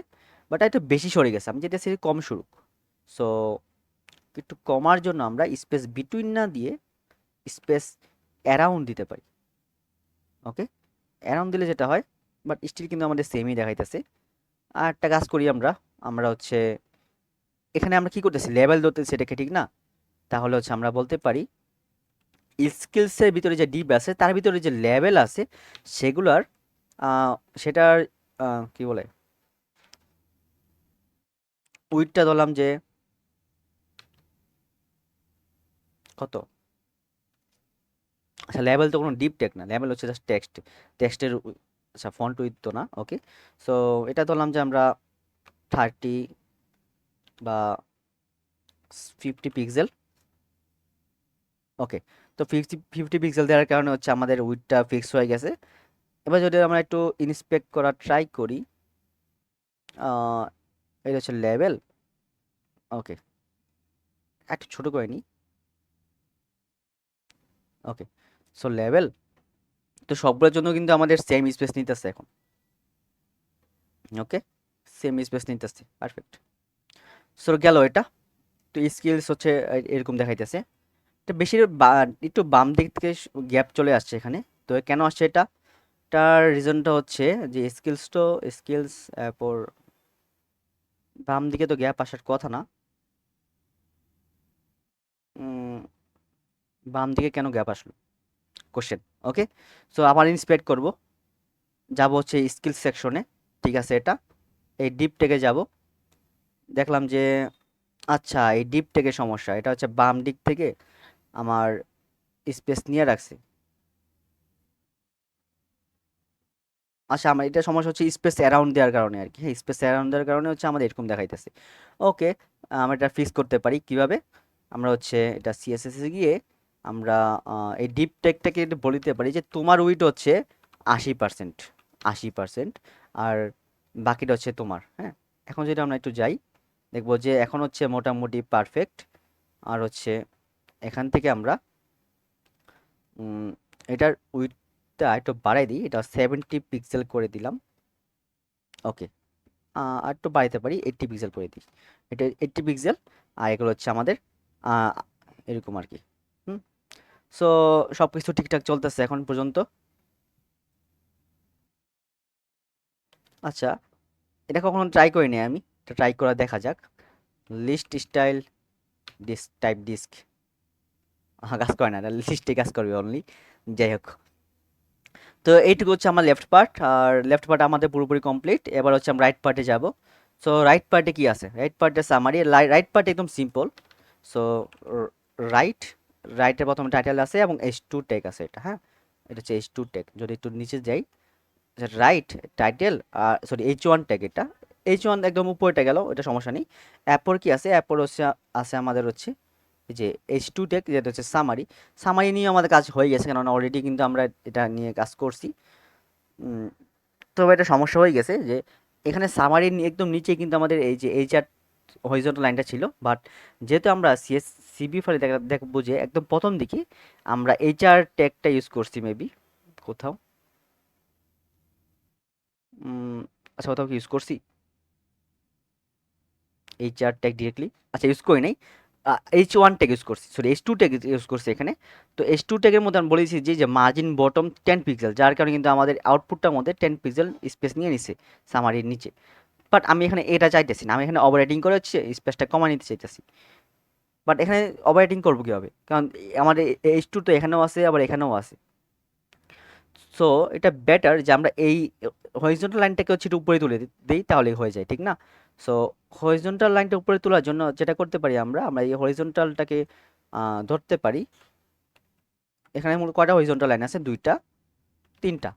বাট একটু বেশি সরে গেছে, আমি যেটা সেটা কম সরুক। সো একটু কমার জন্য আমরা স্পেস বিটুইন না দিয়ে স্পেস অ্যারাউন্ড দিতে পারি। ওকে, অ্যারাউন্ড দিলে যেটা হয়, বাট স্টিল কিন্তু আমাদের সেমই দেখাইতেছে। আর একটা কাজ করি আমরা, আমরা হচ্ছে এখানে আমরা কি করতেছি, লেভেল ধরতেছি এটাকে, ঠিক না? তাহলে হচ্ছে আমরা বলতে পারি স্কিলসের ভিতরে যে ডিপ আছে তার ভিতরে যে লেভেল আছে সেগুলার আহ, সেটার কি বলে উইডটা ধরলাম যে কত, আচ্ছা লেভেল তো কোনো ডিপ টেক না, লেভেল হচ্ছে জাস্ট টেক্সট, টেক্সটের, আচ্ছা ফন্ট উইথ তো না, ওকে। সো এটা ধরলাম যে আমরা 30 বা 50 পিক্সেল, ওকে। তো 50 পিক্সেল দেওয়ার কারণে হচ্ছে আমাদের উইডটা ফিক্স হয়ে গেছে। এবার যদি আমরা একটু ইন্সপেক্ট করা ট্রাই করি, আহ, এটা হচ্ছে লেভেল, ওকে, একটু ছোট করে নিই, ওকে। সো লেভেল, তো সবগুলোর জন্য কিন্তু আমাদের সেম স্পেস নিতেছে এখন, ওকে, সেম স্পেস নিতেছে, পারফেক্ট। সো গেল এটা। তো স্কিলস হচ্ছে এরকম দেখাইতেছে, এটা বেশি একটু বাম দিক থেকে গ্যাপ চলে আসছে এখানে। তো কেন আসছে এটা, এটার রিজনটা হচ্ছে যে স্কিলস পর বাম দিকে তো গ্যাপ আসার কথা না, উম, বাম দিকে কেন গ্যাপ আসলো কোশ্চেন, ওকে। সো আবার ইন্সপেক্ট করব, যাব হচ্ছে স্কিল সেকশনে, ঠিক আছে, এটা এই ডিপ টেকে যাব, দেখলাম যে আচ্ছা এই ডিপ টেকের সমস্যা, এটা হচ্ছে বাম দিক থেকে আমার স্পেস নিয়ে রাখছে। আচ্ছা আমার এটা সমস্যা হচ্ছে স্পেস অ্যারাউন্ড দেওয়ার কারণে আর কি, হ্যাঁ স্পেস অ্যারাউন্ড দেওয়ার কারণে হচ্ছে আমাদের এরকম দেখাইতেছে। ওকে, আমরা এটা ফিক্স করতে পারি কিভাবে, আমরা হচ্ছে এটা সিএসএস এ গিয়ে আমরা এই ডিপ টেকটাকে একটু বলে দিতে পারি যে তোমার উইট হচ্ছে 80%, 80%, আর বাকিটা হচ্ছে তোমার, হ্যাঁ। এখন যদি আমরা একটু যাই দেখবো যে এখন হচ্ছে মোটামুটি পারফেক্ট। আর হচ্ছে এখান থেকে আমরা উম, এটার উইথটা একটু বাড়াই দিই, এটা 70 পিক্সেল করে দিলাম, ওকে। আর একটু বাড়াইতে পারি, 80 পিক্সেল করে দিই, এটা 80 পিক্সেল। আর এগুলো হচ্ছে আমাদের আহ, এরকম আর কি। হুম, সো সব কিছু ঠিকঠাক চলতেছে এখন পর্যন্ত। আচ্ছা, এটা কখনো ট্রাই করিনি আমি, এটা ট্রাই করা দেখা যাক। List style disc type disc, কাজ করে না, এটা লিস্টে কাজ করবে অনলি, যাই হোক। তো এইটুকু হচ্ছে আমার লেফট পার্ট, আর লেফট পার্ট আমাদের পুরোপুরি কমপ্লিট। এবার হচ্ছে আমরা রাইট পার্টে যাব। সো রাইট পার্টে কি আছে, রাইট পার্টে সামারি, রাইট পার্টে একদম সিম্পল। সো রাইট, রাইটের প্রথমে টাইটেল আছে এবং H2 ট্যাগ আছে, এটা হ্যাঁ, এটা হচ্ছে H2 ট্যাগ। যদি একটু নিচে যাই, রাইট টাইটেল, আর সরি H1 ট্যাগ, এটা H1 একদম উপরেটা গেল, এটা সমস্যা নেই। অ্যাপর কি আছে, অ্যাপর হচ্ছে আছে আমাদের হচ্ছে এই যে H2 ট্যাগ, যেটা হচ্ছে সামারি। সামারি নিয়ে আমাদের কাজ হয়ে গেছে, কারণ অলরেডি কিন্তু আমরা এটা নিয়ে কাজ করছি। উম, তবে একটা সমস্যা হয়ে গেছে যে এখানে সামারির একদম নিচে কিন্তু আমাদের এই যে এইচআর হরিজন্টাল লাইনটা ছিল, বাট যেহেতু আমরা সিবি ফাইলে দেখবো যে একদম প্রথম দিকে আমরা এইচআর ট্যাগটা ইউজ করছি মেবি কোথাও, আচ্ছা কোথাও কি ইউজ করছি HR ট্যাগ ডিরেক্টলি? আচ্ছা ইউজ করি নাই। H1 ট্যাগ ইউজ করছি, সরি H2 ট্যাগ ইউজ করছি এখানে। তো H2 ট্যাগের মধ্যে আমি বলেছি যে মার্জিন বটম 10 পিক্সেল, যার কারণে কিন্তু আমাদের আউটপুটটার মধ্যে 10 পিক্সেল স্পেস নিয়ে নিছে সামারির নিচে। বাট আমি এখানে এটা চাইতেছি না, আমি এখানে ওভাররাইটিং করে হচ্ছে স্পেসটা কমায় নিতে চাইতেছি। বাট এখানে ওভাররাইটিং করবো কীভাবে, কারণ আমাদের H2 তো এখানেও আছে আবার এখানেও আছে। সো এটা বেটার যে আমরা এই হরিজন্টাল লাইনটাকে হচ্ছে একটু উপরে তুলে দিই, তাহলেই হয়ে যায়, ঠিক না? সো হরিজন্টাল লাইনটা উপরে তোলার জন্য যেটা করতে পারি আমরা আমরা এই হরিজন্টালটাকে ধরতে পারি। এখানে মূল কয়টা হরিজন্টাল লাইন আছে? দুইটা, তিনটা।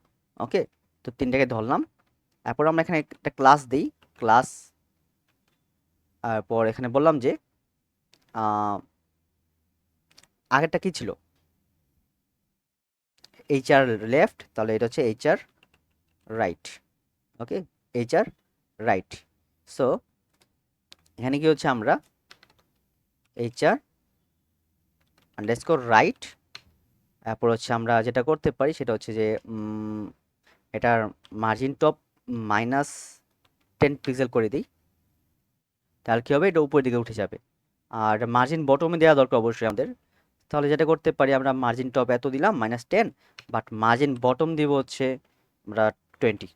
ওকে, তো তিনটাকে ধরলাম। তারপর আমরা এখানে একটা ক্লাস দিই, ক্লাস। তারপর এখানে বললাম যে আগেরটা কি ছিল? HR লেফট, তাহলে এটা হচ্ছে HR রাইট। ওকে, HR রাইট। সো এখানে কি হচ্ছে আমরা HR আন্ডারস্কোর রাইট, তারপর হচ্ছে আমরা যেটা করতে পারি সেটা হচ্ছে যে এটার মার্জিন টপ -10 পিক্সেল করে দিই, তাহলে কী হবে, এটা উপরের দিকে উঠে যাবে। আর মার্জিন বটমে দেওয়া দরকার অবশ্যই আমাদের। তাহলে যেটা করতে পারি আমরা মার্জিন টপ এত দিলাম -10, বাট মার্জিন বটম দিব হচ্ছে আমরা 20।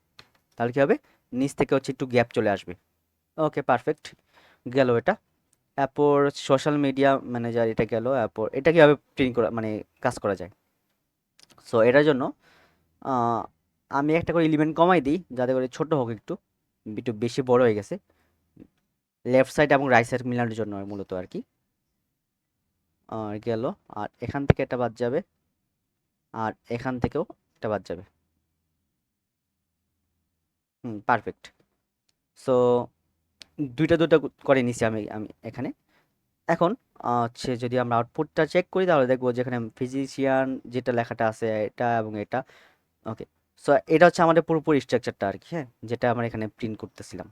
তাহলে কী হবে, নিচ থেকে হচ্ছে একটু গ্যাপ চলে আসবে। ওকে পারফেক্ট, গেল এটা। তারপর সোশ্যাল মিডিয়া ম্যানেজার এটা গেল। তারপর এটা কীভাবে প্রিন্ট করা মানে কাজ করা যায়? সো এটার জন্য আমি একটা করে এলিমেন্ট কমাই দিই যাতে করে ছোট হোক, একটু একটু বেশি বড় হয়ে গেছে। লেফট সাইড এবং রাইট সাইড মিলানোর জন্য মূলত আর কি। আর গেল, আর এখান থেকে এটা বাদ যাবে, আর এখান থেকেও এটা বাদ যাবে। পারফেক্ট। সো দুইটা দুইটা করে নিছি আমি আমি এখানে। এখন হচ্ছে যদি আমরা আউটপুটটা চেক করি তাহলে দেখবো যেখানে ফিজিশিয়ান যেটা লেখাটা আছে এটা এবং এটা। ওকে, সো এটা হচ্ছে আমাদের পুরোপুরি স্ট্রাকচারটা আর কি, হ্যাঁ, যেটা আমরা এখানে প্রিন্ট করতেছিলাম।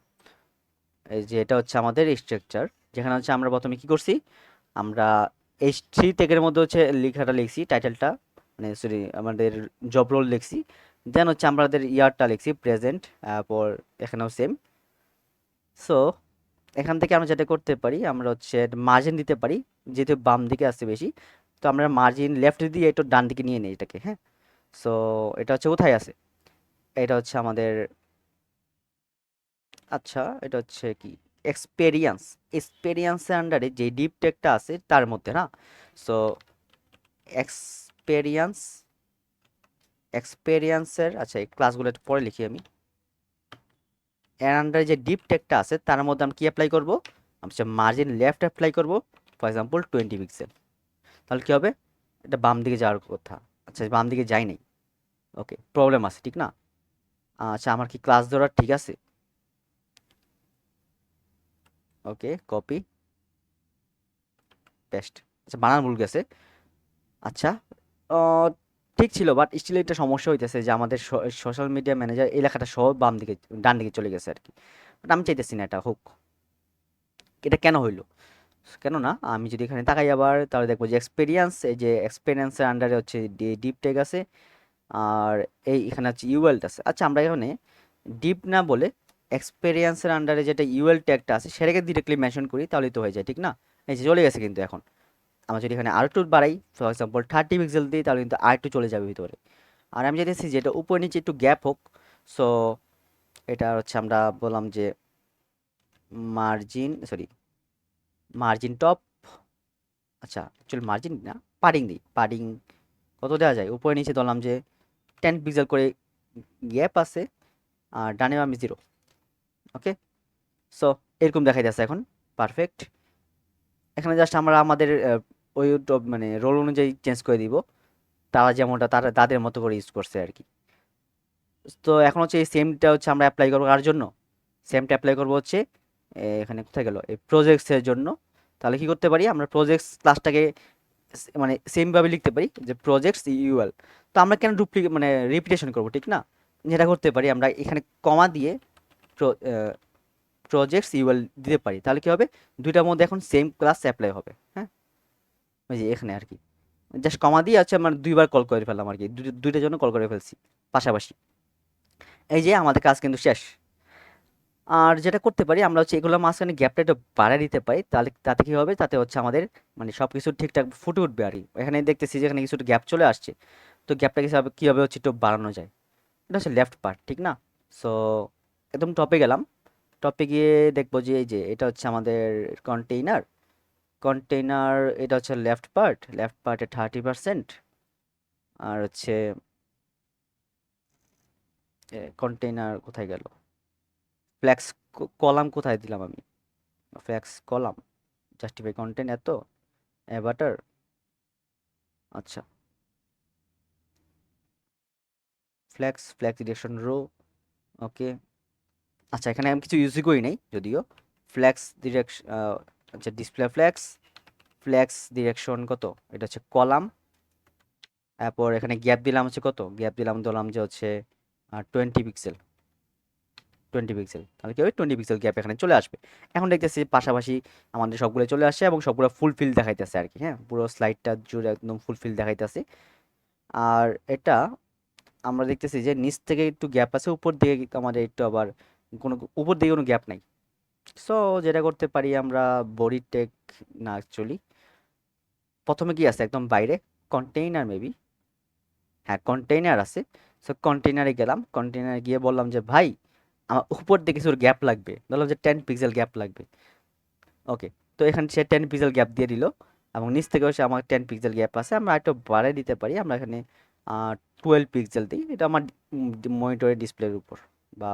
এই যে এটা হচ্ছে আমাদের স্ট্রাকচার, যেখানে হচ্ছে আমরা প্রথমে কি করছি, আমরা H3 ট্যাগের মধ্যে হচ্ছে লেখাটা লিখছি, টাইটেলটা মানে সরি আমাদের জব রোল লিখছি। দেন হচ্ছে আমাদের ইয়ারটা লিখছি প্রেজেন্ট, তারপর এখানেও সেম। সো এখান থেকে আমরা যেটা করতে পারি আমরা হচ্ছে মার্জিন দিতে পারি, যেহেতু বাম দিকে আসছে বেশি। তো আমরা মার্জিন লেফট দিয়ে একটু ডান দিকে নিয়ে নিই এটাকে, হ্যাঁ। সো এটা হচ্ছে কোথায় আছে, এটা হচ্ছে আমাদের, আচ্ছা এটা হচ্ছে কি এক্সপেরিয়েন্স, এক্সপেরিয়েন্সের আন্ডারে যে ডিপ টেকটা আছে তার মধ্যে না। সো এক্সপেরিয়েন্স, এক্সপেরিয়েন্সের আচ্ছা এই ক্লাসগুলো একটু পরে লিখি আমি। এর আন্ডারে যে ডিপ টেকটা আছে তার মধ্যে আমি কি অ্যাপ্লাই করব, আমি মার্জিন লেফট অ্যাপ্লাই করব, ফর এক্সাম্পল 20 পিক্সেল। তাহলে কি হবে, এটা বাম দিকে যাওয়ার কথা। আচ্ছা বাম দিকে যাই নাই, ওকে প্রবলেম আছে ঠিক না। আচ্ছা আমার কি ক্লাস ধরার ঠিক আছে? Okay copy paste. আচ্ছা বানান ভুল গেছে। আচ্ছা ঠিক ছিল, বাট স্টিল একটা সমস্যা হইতেছে যে আমাদের সোশ্যাল মিডিয়া ম্যানেজার এই লেখাটা সহ বাম দিকে ডান দিকে চলে গেছে আর কি। বাট আমি চাইতেছি না এটা হোক। এটা কেন হইলো? কেন না, আমি যদি এখানে তাকাই আবার তাহলে দেখবো যে এক্সপেরিয়েন্স, এই যে এক্সপেরিয়েন্সের আন্ডারে হচ্ছে ডিপ টেক আছে, আর এই এখানে হচ্ছে ইউএল আছে। আচ্ছা আমরা এখানে ডিপ না বলে এক্সপেরিয়েন্সের আন্ডারে যেটা ইউএল ট্যাগটা আছে সেটাকে ডিরেক্টলি মেনশন করি, তাহলেই তো হয়ে যায় ঠিক না। এই যে চলে গেছে কিন্তু এখন। আমরা যদি এখানে আর একটু বাড়াই, ফর এক্সাম্পল 30 পিক্সেল দিই, তাহলে কিন্তু আর একটু চলে যাবে ভিতরে। আর আমি চাইতেছি যেটা উপর নিচে একটু গ্যাপ হোক। সো এটা হচ্ছে আমরা বললাম যে মার্জিন সরি মার্জিন টপ, আচ্ছা অ্যাকচুয়ালি মার্জিন না, পাডিং দিই। পাডিং কত দেওয়া যায়, উপরে নিচে ধরলাম যে 10 পিক্সেল করে গ্যাপ আছে, আর ডানে বামে 0। ওকে, সো এরকম দেখাই যাচ্ছে এখন, পারফেক্ট। এখানে জাস্ট আমরা আমাদের ওই মানে রোল অনুযায়ী চেঞ্জ করে দিব, তারা যেমনটা তারা তাদের মতো করে ইউজ করছে আর কি। তো এখন হচ্ছে এই সেমটা হচ্ছে আমরা অ্যাপ্লাই করবো কার জন্য, সেমটা অ্যাপ্লাই করবো হচ্ছে এখানে কোথায় গেল এই প্রজেক্টসের জন্য। তাহলে কি করতে পারি আমরা প্রজেক্টস ক্লাসটাকে মানে সেমভাবে লিখতে পারি যে প্রজেক্টস ইউএল। তো আমরা কেন ডুপ্লিকেট মানে রিপিটেশন করবো, ঠিক না। যেটা করতে পারি আমরা এখানে কমা দিয়ে প্রজেক্টস ইউএল দিতে পারি, তাহলে কি হবে, দুইটার মধ্যে এখন সেম ক্লাস অ্যাপ্লাই হবে, হ্যাঁ। ওই যে এখানে আর কি জাস্ট কমা দিয়ে আছে, আমরা দুইবার কল করে ফেললাম আর কি, দুইটার জন্য কল করে ফেলছি পাশাপাশি। এই যে আমাদের কাজ কিন্তু শেষ। আর যেটা করতে পারি আমরা হচ্ছে এগুলোর মাঝখানে গ্যাপটা একটু বাড়ায় দিতে পারি, তাহলে তাতে কি হবে, তাতে হচ্ছে আমাদের মানে সব কিছু ঠিকঠাক ফুটে উঠবে আর কি। এখানে দেখতেছি যে এখানে কিছু গ্যাপ চলে আসছে, তো গ্যাপটা কীভাবে হচ্ছে একটু বাড়ানো যায়। এটা হচ্ছে লেফট পার্ট, ঠিক না? সো একদম টপে গেলাম। টপে গিয়ে দেখবো যে এই যে এটা হচ্ছে আমাদের কন্টেইনার। কন্টেইনার এটা হচ্ছে লেফট পার্টে 30%। আর হচ্ছে কন্টেইনার কোথায় গেল, ফ্ল্যাক্স কলাম কোথায় দিলাম আমি, ফ্ল্যাক্স কলাম, জাস্টিফাই কন্টেন্ট এত অ্যাভাটার। আচ্ছা, ফ্ল্যাক্স ডিরেকশন রো। ওকে। আচ্ছা, এখানে আমি কিছু ইউজই করি নাই যদিও। ফ্ল্যাক্স ডিরেকশন, আচ্ছা ডিসপ্লে ফ্ল্যাক্স ডিরেকশন কত, এটা হচ্ছে কলাম। তারপর এখানে গ্যাপ দিলাম হচ্ছে কত, গ্যাপ দিলাম ধরলাম যে হচ্ছে 20 পিক্সেল। 20 পিক্সেল, তাহলে কি হবে, 20 পিক্সেল গ্যাপ এখানে চলে আসবে। এখন দেখতেছি পাশাপাশি আমাদের সবগুলো চলে আসছে এবং সবগুলো ফুলফিল দেখাইতেছে আর কি। হ্যাঁ, পুরো স্লাইডটা জুড়ে একদম ফুলফিল দেখাইতেছে। আর এটা আমরা দেখতেছি যে নিচ থেকে একটু গ্যাপ আছে, উপর দিকে কিন্তু আমাদের একটু আবার কোনো উপর দিকে কোনো গ্যাপ নাই। সো যেটা করতে পারি আমরা, বডি টেক না অ্যাকচুয়ালি, প্রথমে কি আছে একদম বাইরে, কন্টেইনার মেবি, হ্যাঁ কন্টেইনার আছে। সো কন্টেইনারে গেলাম, কন্টেইনারে গিয়ে বললাম যে ভাই আমার উপর দিকে কিছু গ্যাপ লাগবে, বললাম যে 10 পিক্সেল গ্যাপ লাগবে। ওকে, তো এখানে সে 10 পিক্সেল গ্যাপ দিয়ে দিল এবং নিচ থেকেও সে আমার 10 পিক্সেল গ্যাপ আছে, আমরা একটু বাড়াই দিতে পারি। আমরা এখানে 12 পিক্সেল দিই, এটা আমার মনিটরের ডিসপ্লের উপর, বা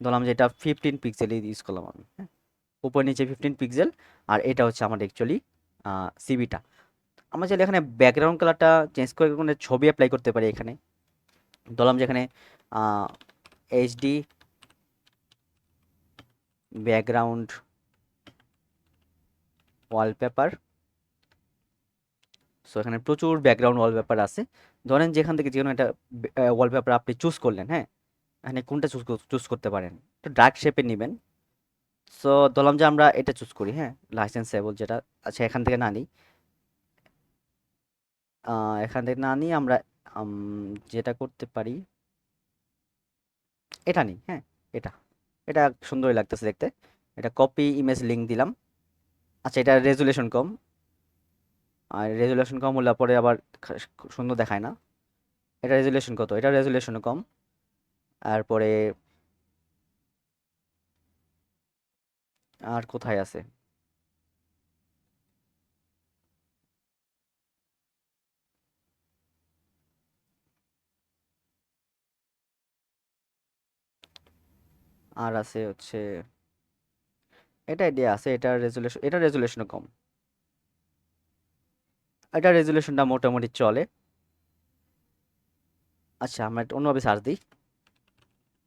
ধরলাম যে এটা 15 পিক্সেলই ইউজ করলাম আমি। হ্যাঁ, উপর নিচে 15 পিক্সেল। আর এটা হচ্ছে আমার অ্যাকচুয়ালি সিবিটা। আমরা চাইলে এখানে ব্যাকগ্রাউন্ড কালারটা চেঞ্জ করে কোনো ছবি অ্যাপ্লাই করতে পারি এখানে। ধরলাম যে এখানে এইচডি ব্যাকগ্রাউন্ড ওয়ালপেপার। সো এখানে প্রচুর ব্যাকগ্রাউন্ড ওয়ালপেপার আছে। ধরেন যেখান থেকে যে কোনো একটা ওয়ালপেপার আপনি চুজ করলেন, হ্যাঁ, এখানে কোনটা চুজ করতে পারেন, তো ডার্ক শেপে নেবেন। সো ধরলাম যে আমরা এটা চুজ করি, হ্যাঁ, লাইসেন্সেবল যেটা। আচ্ছা, এখান থেকে না নিই, এখান থেকে না নিই আমরা, যেটা করতে পারি এটা নিই, হ্যাঁ, এটা এটা সুন্দরই লাগতেছে দেখতে। এটা কপি ইমেজ লিঙ্ক দিলাম। আচ্ছা, এটা রেজুলেশন কম, আর রেজুলেশন কম হলে পরে আবার সুন্দর দেখায় না। এটা রেজুলেশন কত, এটা রেজুলেশন কম। তারপরে আর কোথায় আছে, আর আছে হচ্ছে এটা আইডিয়া আছে, এটা রেজুলেশন কম, এটা রেজুলেশনটা মোটামুটি চলে। আচ্ছা, আমরা একটা অন্যভাবে সার্চ দিই,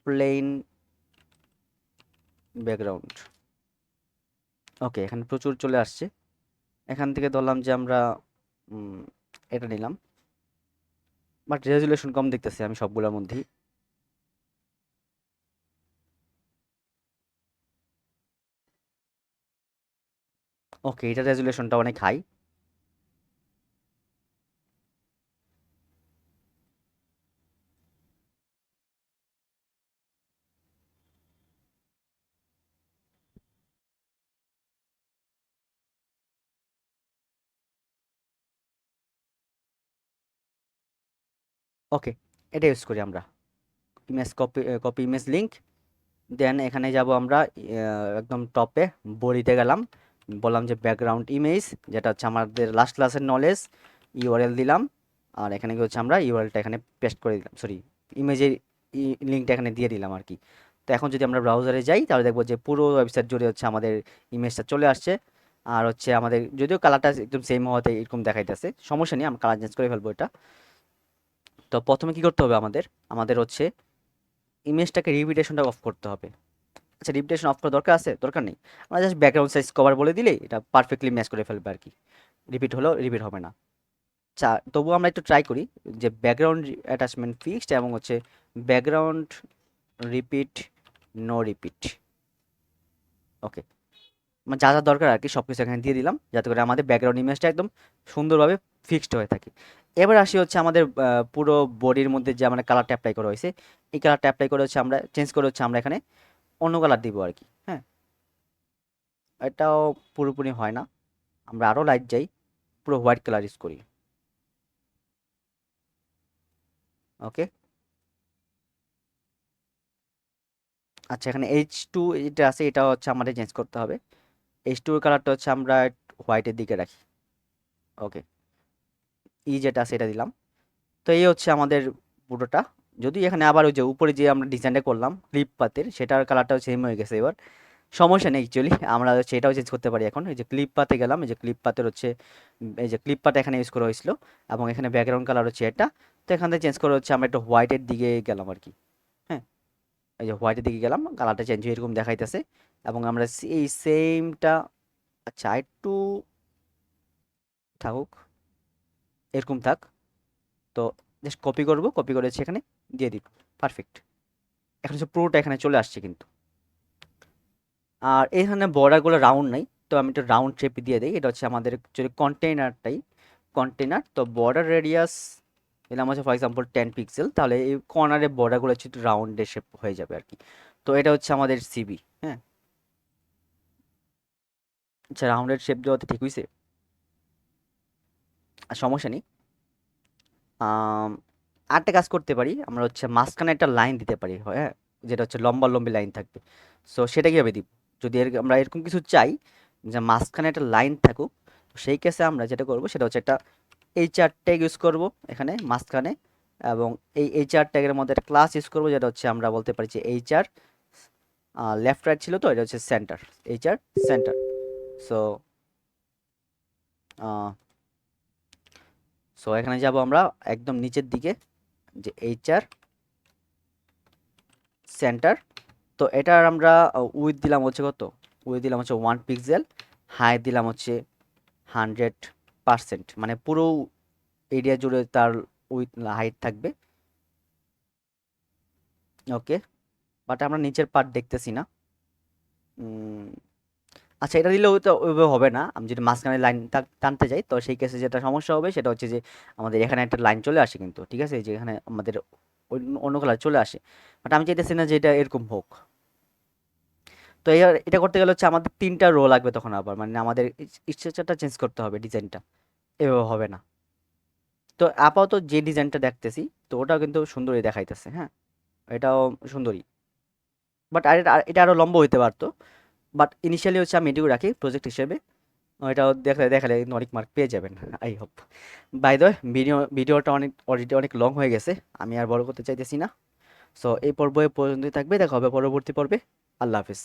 প্লেন ব্যাকগ্রাউন্ড। ওকে, এখানে প্রচুর চলে আসছে। এখান থেকে ধরলাম যে আমরা উম, এটা নিলাম, বাট রেজুলেশন কম দেখতেছি আমি সবগুলোর মধ্যেই। ওকে, এটা রেজুলেশনটা অনেক হাই। ওকে, এটা ইউজ করি আমরা, image copy, copy image link. Then এখানে যাব আমরা একদম টপে, বডিতে গেলাম, বললাম যে ব্যাকগ্রাউন্ড ইমেজ, যেটা হচ্ছে আমাদের লাস্ট ক্লাসের নলেজ, ইউআরএল দিলাম। আর এখানে কি হচ্ছে আমরা ইউআরএলটা এখানে পেস্ট করে দিলাম, সরি ইমেজের লিঙ্কটা এখানে দিয়ে দিলাম আর কি। তো এখন যদি আমরা ব্রাউজারে যাই তাহলে দেখবো যে পুরো ওয়েবসাইট জুড়ে হচ্ছে আমাদের ইমেজটা চলে আসছে। আর হচ্ছে আমাদের যদিও কালারটা একদম সেম হওয়াতে এরকম দেখাইতেছে, সমস্যা নেই, আমরা কালার চেঞ্জ করে ফেলবো এটা। তো প্রথমে কি করতে হবে আমাদের, আমাদের হচ্ছে ইমেজটাকে রিপিটেশনটা অফ করতে হবে। আচ্ছা, রিপিটেশন অফ করার দরকার আছে, দরকার নেই। আমরা জাস্ট ব্যাকগ্রাউন্ড সাইজ কভার বলে দিলেই এটা পারফেক্টলি ম্যাচ করে ফেলবে আর কি, রিপিট হলেও রিপিট হবে না। আচ্ছা, তবুও আমরা একটু ট্রাই করি যে ব্যাকগ্রাউন্ড অ্যাটাচমেন্ট ফিক্সড এবং হচ্ছে ব্যাকগ্রাউন্ড রিপিট, নো রিপিট। ওকে, আমার যা যা দরকার আর কি সব কিছু এখানে দিয়ে দিলাম, যাতে করে আমাদের ব্যাকগ্রাউন্ড ইমেজটা একদম সুন্দরভাবে ফিক্সড হয়ে থাকে। এবার আসি হচ্ছে আমাদের পুরো বডির মধ্যে যে আমরা কালারটা অ্যাপ্লাই করা হয়েছে, এই কালারটা অ্যাপ্লাই করে হচ্ছে আমরা চেঞ্জ করে হচ্ছে আমরা এখানে অন্য কালার দিব আর কি। হ্যাঁ, এটাও পুরোপুরি হয় না, আমরা আরও লাইট যাই, পুরো হোয়াইট কালার ইউজ করি। ওকে, আচ্ছা এখানে H2 যেটা আছে এটা হচ্ছে আমাদের চেঞ্জ করতে হবে। H2 এর কালারটা হচ্ছে আমরা হোয়াইটের দিকে রাখি। ওকে, যেটা আছে এটা দিলাম। তো এই হচ্ছে আমাদের পুরোটা। যদি এখানে আবার ওই যে উপরে যে আমরা ডিজাইনটা করলাম ক্লিপ পাতের, সেটার কালারটাও সেম হয়ে গেছে এবার। সমস্যা নেই, অ্যাকচুয়ালি আমরা সেটাও চেঞ্জ করতে পারি এখন। এই যে ক্লিপ পাতে গেলাম, এই যে ক্লিপ পাতের হচ্ছে এই যে ক্লিপ পাতা এখানে ইউজ করা হয়েছিল, এবং এখানে ব্যাকগ্রাউন্ড কালার হচ্ছে এটা। তো এখান থেকে চেঞ্জ করে হচ্ছে আমরা একটু হোয়াইটের দিকে গেলাম আর কি। হ্যাঁ, এই যে হোয়াইটের দিকে গেলাম, কালারটা চেঞ্জ হয়ে এরকম দেখাইতেছে। এবং আমরা এই সেমটা, আচ্ছা একটু থাকুক, এরকম থাক। তো জাস্ট কপি করব, কপি করে হচ্ছে এখানে দিয়ে দিব। পারফেক্ট, এখন হচ্ছে পুরোটা এখানে চলে আসছে কিন্তু। আর এখানে বর্ডারগুলো রাউন্ড নাই, তো আমি একটু রাউন্ড শেপ দিয়ে দিই। এটা হচ্ছে আমাদের যদি কন্টেইনারটাই কন্টেইনার, তো বর্ডার রেডিয়াস দিলাম হচ্ছে ফর এক্সাম্পল 10 পিক্সেল, তাহলে এই কর্নারের বর্ডারগুলো হচ্ছে একটু রাউন্ডের শেপ হয়ে যাবে আর কি। তো এটা হচ্ছে আমাদের সিবি। হ্যাঁ, আচ্ছা রাউন্ডের শেপ দেওয়াতে ঠিক হয়েছে, আর সমস্যা নেই। আম, আরেকটা কাজ করতে পারি আমরা, হচ্ছে মাঝখানে একটা লাইন দিতে পারি, হ্যাঁ, যেটা হচ্ছে লম্বা লম্বি লাইন থাকবে। সো সেটা কীভাবে দিব, যদি আমরা এরকম কিছু চাই যে মাঝখানে একটা লাইন থাকুক, তো সেই কেসে আমরা যেটা করব সেটা হচ্ছে একটা এইচআর ট্যাগ ইউজ করব এখানে মাঝখানে। এবং এই এইচআর ট্যাগের মধ্যে একটা ক্লাস ইউজ করব, যেটা হচ্ছে আমরা বলতে পারি যে এইচআর লেফট রাইট ছিল, তো এটা হচ্ছে centre, HR centre. So so এখানে যাব আমরা একদম নিচের দিকে, যে এইচআর সেন্টার। তো এটার আমরা উইথ দিলাম হচ্ছে কত, উইথ দিলাম হচ্ছে 1 পিক্সেল, হাই দিলাম হচ্ছে 100%, মানে পুরো এরিয়া জুড়ে তার উইথ হাইট থাকবে। ওকে, বাট আমরা নিচের পার্ট দেখতেছি না। উম, আচ্ছা এটা দিলেও তো ওইভাবে হবে না, আমি যদি মাঝখানে লাইন টানতে যাই, তো সেই কেসে যেটা সমস্যা হবে সেটা হচ্ছে যে আমাদের এখানে একটা লাইন চলে আসে কিন্তু, ঠিক আছে, যে এখানে আমাদের অন্য কালার চলে আসে। বাট আমি চাইতেছি না যে এটা এরকম হোক। তো এটা করতে গেলে হচ্ছে আমাদের 3টা রো লাগবে তখন আবার, মানে আমাদের স্ট্রাকচারটা চেঞ্জ করতে হবে, ডিজাইনটা এভাবে হবে না। তো আপাতত যে ডিজাইনটা দেখতেছি, তো ওটাও কিন্তু সুন্দরই দেখাইতেছে। হ্যাঁ, এটাও সুন্দরই, বাট আর এটা আরও লম্বা হইতে পারতো। বাট ইনিশিয়ালি হচ্ছে আমি এটুকু রাখি প্রজেক্ট হিসেবে। এটাও দেখালে কিন্তু অনেক মার্ক পেয়ে যাবেন, I hope. By the way, ভিডিওটা অনেক অলরেডি অনেক লং হয়ে গেছে, আমি আর বড় করতে চাইতেছি না। সো এই পর্ব এ পর্যন্তই থাকবে, দেখা হবে পরবর্তী পর্বে। আল্লাহ হাফিজ।